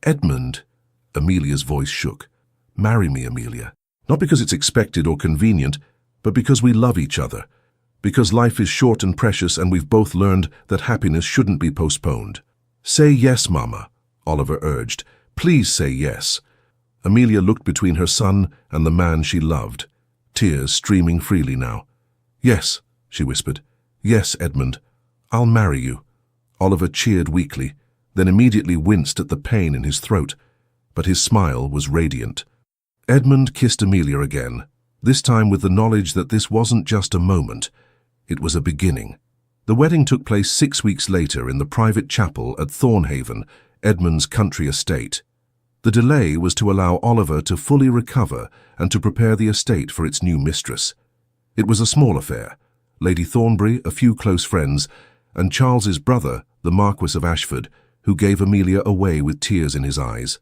Edmund, Amelia's voice shook. Marry me, Amelia. Not because it's expected or convenient, but because we love each other. Because life is short and precious and we've both learned that happiness shouldn't be postponed. Say yes, Mama, Oliver urged. Please say yes. Amelia looked between her son and the man she loved, tears streaming freely now. Yes, she whispered. Yes, Edmund. I'll marry you. Oliver cheered weakly, then immediately winced at the pain in his throat, but his smile was radiant. Edmund kissed Amelia again, this time with the knowledge that this wasn't just a moment, it was a beginning. The wedding took place 6 weeks later in the private chapel at Thornhaven, Edmund's country estate. The delay was to allow Oliver to fully recover and to prepare the estate for its new mistress. It was a small affair. Lady Thornbury, a few close friends, and Charles's brother, the Marquis of Ashford, who gave Amelia away with tears in his eyes.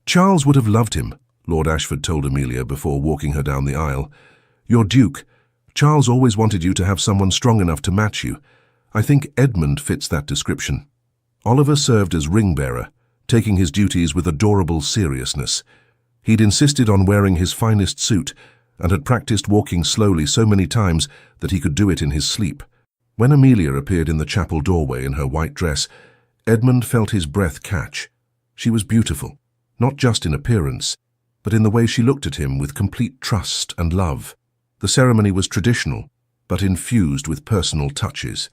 Charles would have loved him, Lord Ashford told Amelia before walking her down the aisle. You're Duke. Charles always wanted you to have someone strong enough to match you. I think Edmund fits that description. Oliver served as ring-bearer, taking his duties with adorable seriousness. He'd insisted on wearing his finest suit and had practiced walking slowly so many times that he could do it in his sleep. When Amelia appeared in the chapel doorway in her white dress, Edmund felt his breath catch. She was beautiful, not just in appearance, but in the way she looked at him with complete trust and love. The ceremony was traditional, but infused with personal touches.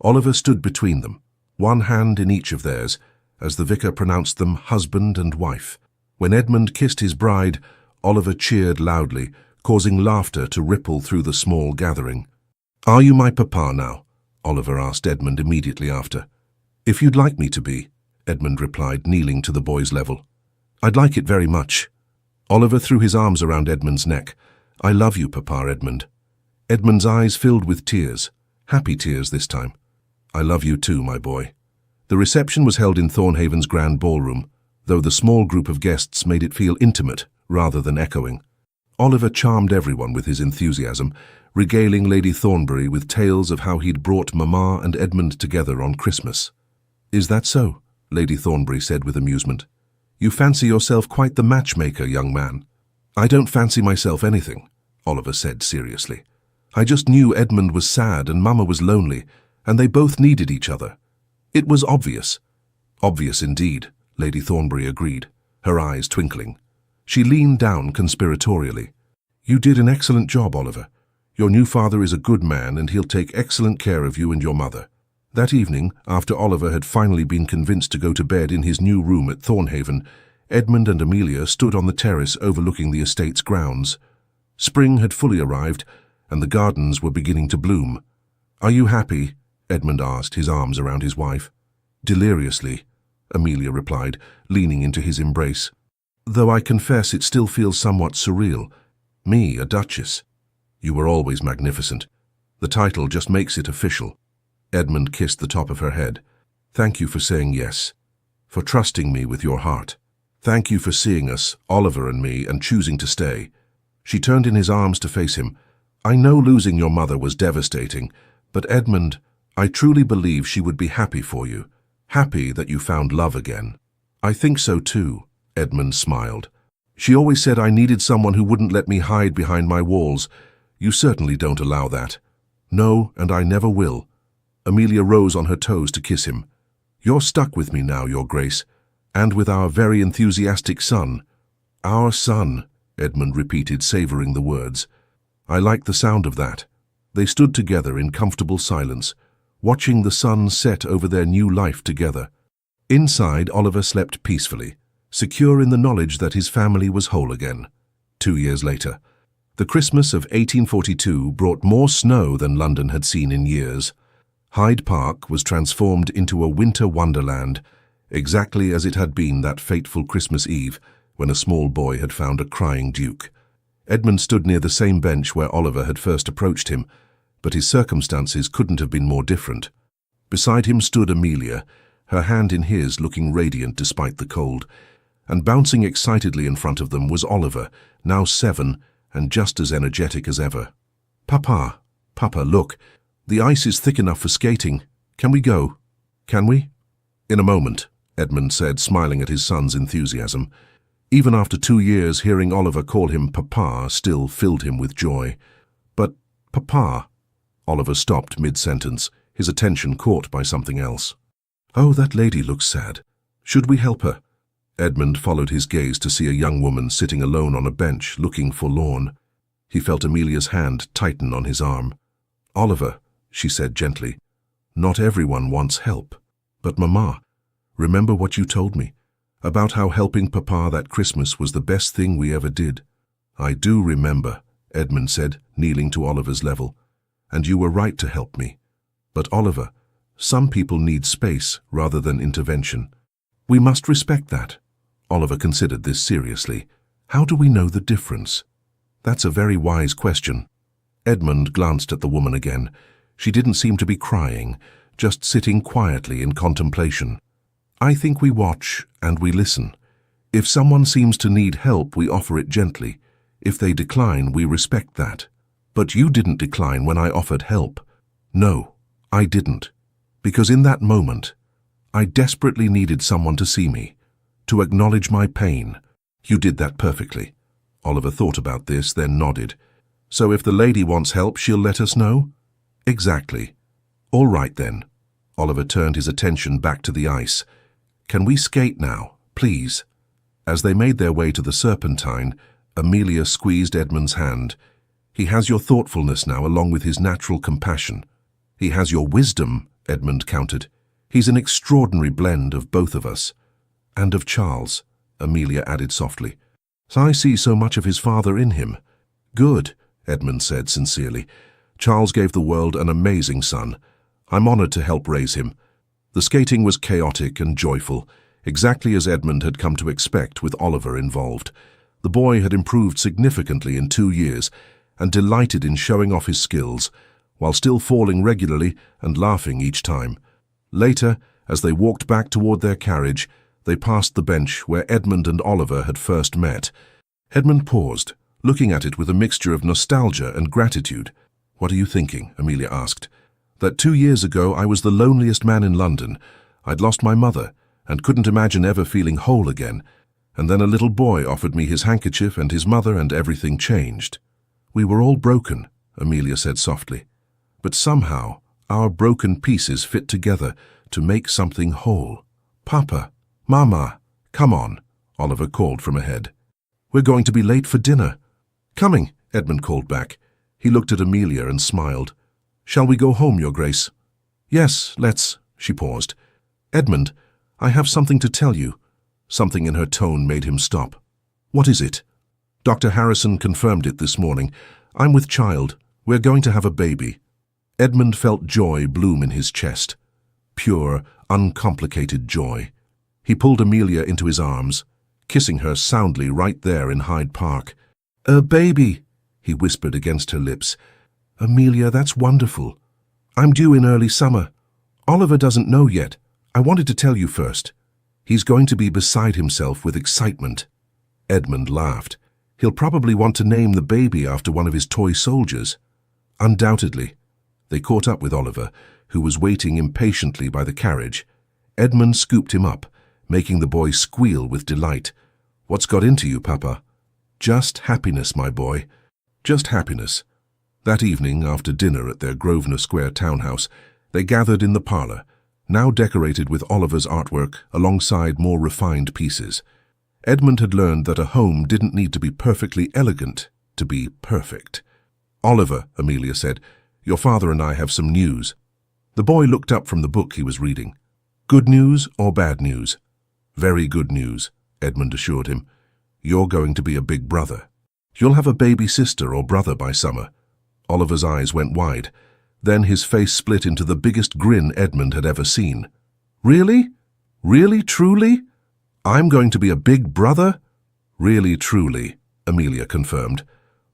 Oliver stood between them, one hand in each of theirs, as the vicar pronounced them husband and wife. When Edmund kissed his bride, Oliver cheered loudly, causing laughter to ripple through the small gathering. "Are you my papa now?" Oliver asked Edmund immediately after. "If you'd like me to be," Edmund replied, kneeling to the boy's level. "I'd like it very much." Oliver threw his arms around Edmund's neck. "I love you, Papa Edmund." Edmund's eyes filled with tears, happy tears this time. "I love you too, my boy." The reception was held in Thornhaven's grand ballroom, though the small group of guests made it feel intimate rather than echoing. Oliver charmed everyone with his enthusiasm, regaling Lady Thornbury with tales of how he'd brought Mamma and Edmund together on Christmas. "Is that so?" Lady Thornbury said with amusement. "You fancy yourself quite the matchmaker, young man." "I don't fancy myself anything," Oliver said seriously. "I just knew Edmund was sad and Mamma was lonely, and they both needed each other. It was obvious." "Obvious indeed," Lady Thornbury agreed, her eyes twinkling. She leaned down conspiratorially. "You did an excellent job, Oliver. Your new father is a good man and he'll take excellent care of you and your mother." That evening, after Oliver had finally been convinced to go to bed in his new room at Thornhaven, Edmund and Amelia stood on the terrace overlooking the estate's grounds. Spring had fully arrived, and the gardens were beginning to bloom. "Are you happy?" Edmund asked, his arms around his wife. "Deliriously," Amelia replied, leaning into his embrace. "Though I confess it still feels somewhat surreal. Me, a duchess. You were always magnificent. The title just makes it official." Edmund kissed the top of her head. "Thank you for saying yes, for trusting me with your heart. Thank you for seeing us, Oliver and me, and choosing to stay." She turned in his arms to face him. "I know losing your mother was devastating, but Edmund, I truly believe she would be happy for you, happy that you found love again." "I think so too," Edmund smiled. "She always said I needed someone who wouldn't let me hide behind my walls. You certainly don't allow that." "No, and I never will." Amelia rose on her toes to kiss him. "You're stuck with me now, Your Grace, and with our very enthusiastic son." "Our son," Edmund repeated, savouring the words. "I like the sound of that." They stood together in comfortable silence, watching the sun set over their new life together. Inside, Oliver slept peacefully, secure in the knowledge that his family was whole again. 2 years later, the Christmas of 1842 brought more snow than London had seen in years. Hyde Park was transformed into a winter wonderland, exactly as it had been that fateful Christmas Eve when a small boy had found a crying duke. Edmund stood near the same bench where Oliver had first approached him, but his circumstances couldn't have been more different. Beside him stood Amelia, her hand in his, looking radiant despite the cold, and bouncing excitedly in front of them was Oliver, now 7 and just as energetic as ever. "Papa, Papa, look, the ice is thick enough for skating. Can we go?" "Can we?" "In a moment," Edmund said, smiling at his son's enthusiasm. Even after 2 years, hearing Oliver call him Papa still filled him with joy. "But, Papa—" Oliver stopped mid-sentence, his attention caught by something else. "Oh, that lady looks sad. Should we help her?" Edmund followed his gaze to see a young woman sitting alone on a bench, looking forlorn. He felt Amelia's hand tighten on his arm. "Oliver," she said gently, "not everyone wants help. But Mamma, remember what you told me, about how helping Papa that Christmas was the best thing we ever did." "I do remember," Edmund said, kneeling to Oliver's level. "And you were right to help me. But Oliver, some people need space rather than intervention. We must respect that." Oliver considered this seriously. "How do we know the difference?" "That's a very wise question." Edmund glanced at the woman again. She didn't seem to be crying, just sitting quietly in contemplation. "I think we watch and we listen. If someone seems to need help, we offer it gently. If they decline, we respect that. But you didn't decline when I offered help. No, I didn't. Because in that moment, I desperately needed someone to see me, to acknowledge my pain. You did that perfectly. Oliver thought about this, then nodded. So if the lady wants help, she'll let us know? Exactly. All right then. Oliver turned his attention back to the ice. Can we skate now, please? As they made their way to the Serpentine, Amelia squeezed Edmund's hand. He has your thoughtfulness now, along with his natural compassion. He has your wisdom, Edmund countered. He's an extraordinary blend of both of us. And of Charles, Amelia added softly. I see so much of his father in him. Good, Edmund said sincerely. Charles gave the world an amazing son. I'm honored to help raise him. The skating was chaotic and joyful, exactly as Edmund had come to expect with Oliver involved. The boy had improved significantly in 2 years and delighted in showing off his skills, while still falling regularly and laughing each time. Later, as they walked back toward their carriage, they passed the bench where Edmund and Oliver had first met. Edmund paused, looking at it with a mixture of nostalgia and gratitude. What are you thinking? Amelia asked. That 2 years ago I was the loneliest man in London. I'd lost my mother and couldn't imagine ever feeling whole again. And then a little boy offered me his handkerchief and his mother, and everything changed. We were all broken, Amelia said softly. But somehow our broken pieces fit together to make something whole. Papa, Mama, come on, Oliver called from ahead. We're going to be late for dinner. Coming, Edmund called back. He looked at Amelia and smiled. Shall we go home, Your Grace? Yes, let's, she paused. Edmund, I have something to tell you. Something in her tone made him stop. What is it? Dr. Harrison confirmed it this morning. I'm with child. We're going to have a baby. Edmund felt joy bloom in his chest. Pure, uncomplicated joy. He pulled Amelia into his arms, kissing her soundly right there in Hyde Park. A baby, he whispered against her lips. Amelia, that's wonderful. I'm due in early summer. Oliver doesn't know yet. I wanted to tell you first. He's going to be beside himself with excitement. Edmund laughed. He'll probably want to name the baby after one of his toy soldiers. Undoubtedly. They caught up with Oliver, who was waiting impatiently by the carriage. Edmund scooped him up, making the boy squeal with delight. What's got into you, Papa? Just happiness, my boy. Just happiness. That evening, after dinner at their Grosvenor Square townhouse, they gathered in the parlour, now decorated with Oliver's artwork alongside more refined pieces. Edmund had learned that a home didn't need to be perfectly elegant to be perfect. Oliver, Amelia said, your father and I have some news. The boy looked up from the book he was reading. Good news or bad news? Very good news, Edmund assured him. You're going to be a big brother. You'll have a baby sister or brother by summer. Oliver's eyes went wide. Then his face split into the biggest grin Edmund had ever seen. Really? Really, truly? I'm going to be a big brother? Really, truly, Amelia confirmed.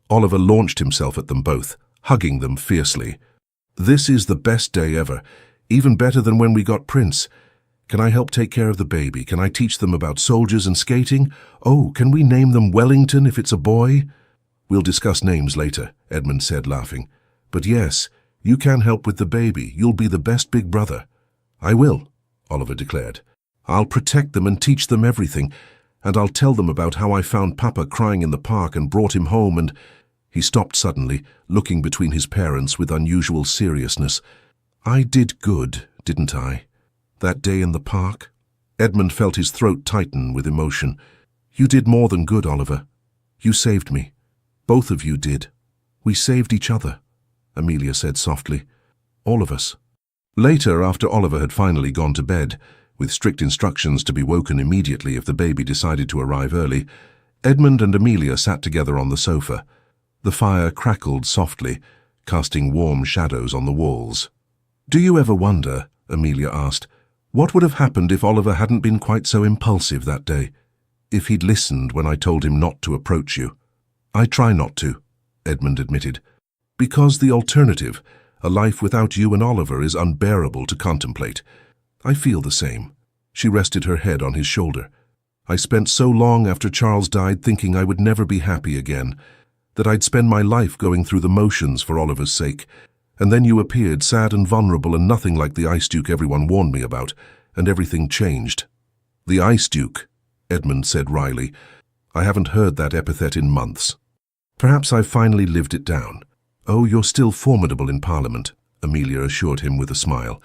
Oliver launched himself at them both, hugging them fiercely. This is the best day ever, even better than when we got Prince. Can I help take care of the baby? Can I teach them about soldiers and skating? Oh, can we name them Wellington if it's a boy? We'll discuss names later, Edmund said, laughing. But yes, you can help with the baby. You'll be the best big brother. I will, Oliver declared. I'll protect them and teach them everything, and I'll tell them about how I found Papa crying in the park and brought him home and— He stopped suddenly, looking between his parents with unusual seriousness. I did good, didn't I? That day in the park? Edmund felt his throat tighten with emotion. You did more than good, Oliver. You saved me. Both of you did. We saved each other, Amelia said softly. All of us. Later, after Oliver had finally gone to bed, with strict instructions to be woken immediately if the baby decided to arrive early, Edmund and Amelia sat together on the sofa. The fire crackled softly, casting warm shadows on the walls. Do you ever wonder, Amelia asked, what would have happened if Oliver hadn't been quite so impulsive that day? If he'd listened when I told him not to approach you? I try not to, Edmund admitted. Because the alternative, a life without you and Oliver, is unbearable to contemplate. I feel the same. She rested her head on his shoulder. I spent so long after Charles died thinking I would never be happy again, that I'd spend my life going through the motions for Oliver's sake. And then you appeared, sad and vulnerable and nothing like the Ice Duke everyone warned me about, and everything changed." "The Ice Duke," Edmund said wryly. "I haven't heard that epithet in months. Perhaps I've finally lived it down." "Oh, you're still formidable in Parliament," Amelia assured him with a smile.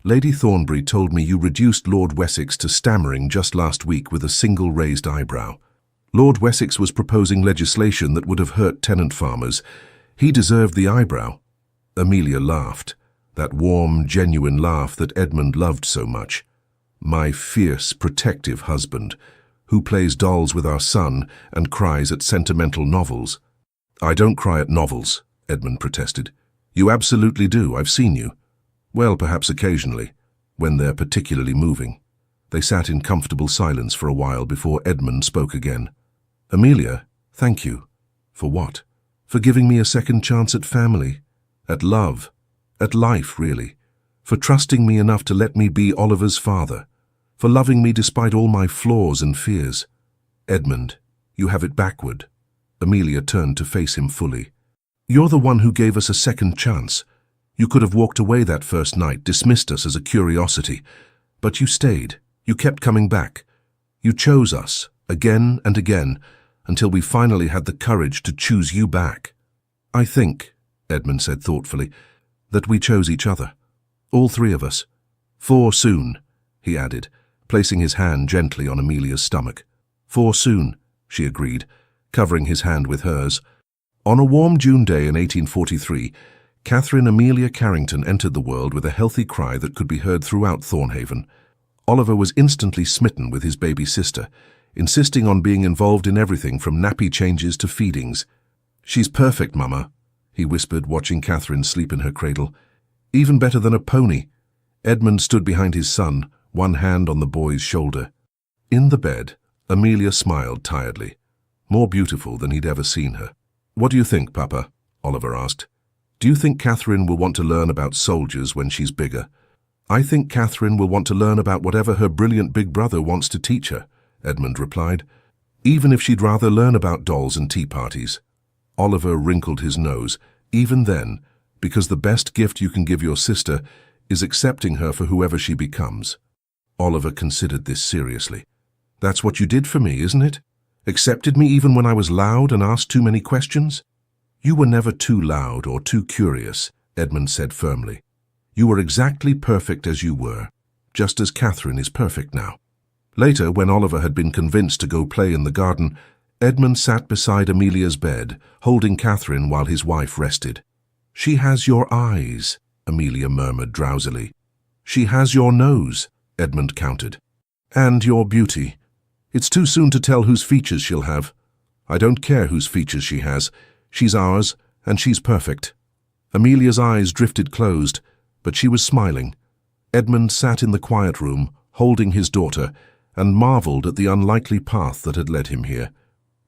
"Lady Thornbury told me you reduced Lord Wessex to stammering just last week with a single raised eyebrow. Lord Wessex was proposing legislation that would have hurt tenant farmers. He deserved the eyebrow." Amelia laughed, that warm, genuine laugh that Edmund loved so much. "My fierce, protective husband, who plays dolls with our son and cries at sentimental novels." "I don't cry at novels," Edmund protested. "You absolutely do, I've seen you." "Well, perhaps occasionally, when they're particularly moving." They sat in comfortable silence for a while before Edmund spoke again. "Amelia, thank you." "For what?" "For giving me a second chance at family, at love, at life, really. For trusting me enough to let me be Oliver's father. For loving me despite all my flaws and fears." "Edmund, you have it backward." Amelia turned to face him fully. "You're the one who gave us a second chance. You could have walked away that first night, dismissed us as a curiosity. But you stayed. You kept coming back. You chose us, again and again, until we finally had the courage to choose you back." "I think," Edmund said thoughtfully, "that we chose each other. All three of us. For soon," he added, placing his hand gently on Amelia's stomach. "For soon," she agreed, covering his hand with hers. On a warm June day in 1843, Catherine Amelia Carrington entered the world with a healthy cry that could be heard throughout Thornhaven. Oliver was instantly smitten with his baby sister, insisting on being involved in everything from nappy changes to feedings. "She's perfect, Mama," he whispered, watching Catherine sleep in her cradle. "Even better than a pony." Edmund stood behind his son, one hand on the boy's shoulder. In the bed, Amelia smiled tiredly, more beautiful than he'd ever seen her. "What do you think, Papa?" Oliver asked. "Do you think Catherine will want to learn about soldiers when she's bigger?" "I think Catherine will want to learn about whatever her brilliant big brother wants to teach her," Edmund replied, "even if she'd rather learn about dolls and tea parties." Oliver wrinkled his nose. "Even then, because the best gift you can give your sister is accepting her for whoever she becomes." Oliver considered this seriously. "That's what you did for me, isn't it? Accepted me even when I was loud and asked too many questions?" "You were never too loud or too curious," Edmund said firmly. "You were exactly perfect as you were, just as Catherine is perfect now." Later, when Oliver had been convinced to go play in the garden, Edmund sat beside Amelia's bed, holding Catherine while his wife rested. "She has your eyes," Amelia murmured drowsily. "She has your nose," Edmund countered. "And your beauty. It's too soon to tell whose features she'll have. I don't care whose features she has. She's ours, and she's perfect." Amelia's eyes drifted closed, but she was smiling. Edmund sat in the quiet room, holding his daughter, and marveled at the unlikely path that had led him here.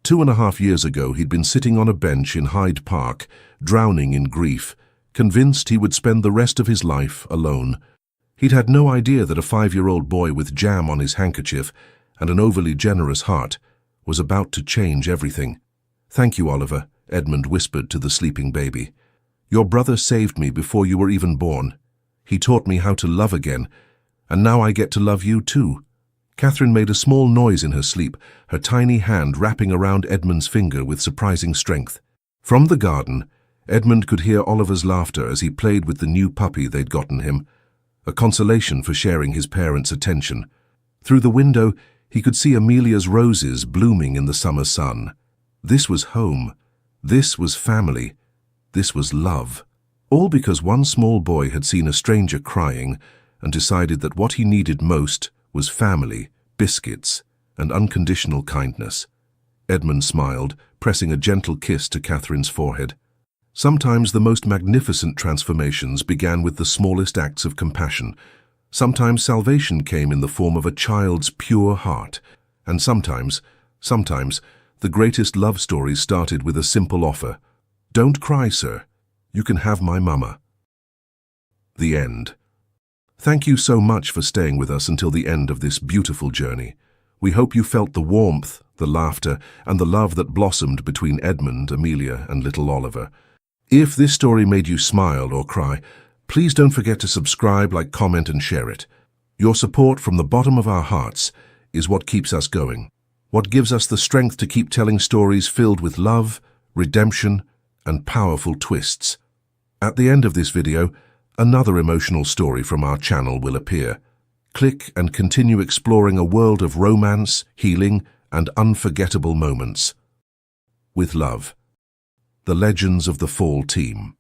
2.5 years ago, he'd been sitting on a bench in Hyde Park, drowning in grief, convinced he would spend the rest of his life alone. He'd had no idea that a 5-year-old boy with jam on his handkerchief and an overly generous heart was about to change everything. "Thank you, Oliver," Edmund whispered to the sleeping baby. "Your brother saved me before you were even born. He taught me how to love again, and now I get to love you too." Catherine made a small noise in her sleep, her tiny hand wrapping around Edmund's finger with surprising strength. From the garden, Edmund could hear Oliver's laughter as he played with the new puppy they'd gotten him, a consolation for sharing his parents' attention. Through the window, he could see Amelia's roses blooming in the summer sun. This was home. This was family. This was love. All because one small boy had seen a stranger crying and decided that what he needed most was family, biscuits, and unconditional kindness. Edmund smiled, pressing a gentle kiss to Catherine's forehead. Sometimes the most magnificent transformations began with the smallest acts of compassion. Sometimes salvation came in the form of a child's pure heart. And sometimes, the greatest love stories started with a simple offer. "Don't cry, sir. You can have my mama." The end. Thank you so much for staying with us until the end of this beautiful journey. We hope you felt the warmth, the laughter, and the love that blossomed between Edmund, Amelia, and little Oliver. If this story made you smile or cry, please don't forget to subscribe, like, comment, and share it. Your support from the bottom of our hearts is what keeps us going, what gives us the strength to keep telling stories filled with love, redemption, and powerful twists. At the end of this video, another emotional story from our channel will appear. Click and continue exploring a world of romance, healing, and unforgettable moments. With love, The Legends of the Fall Team.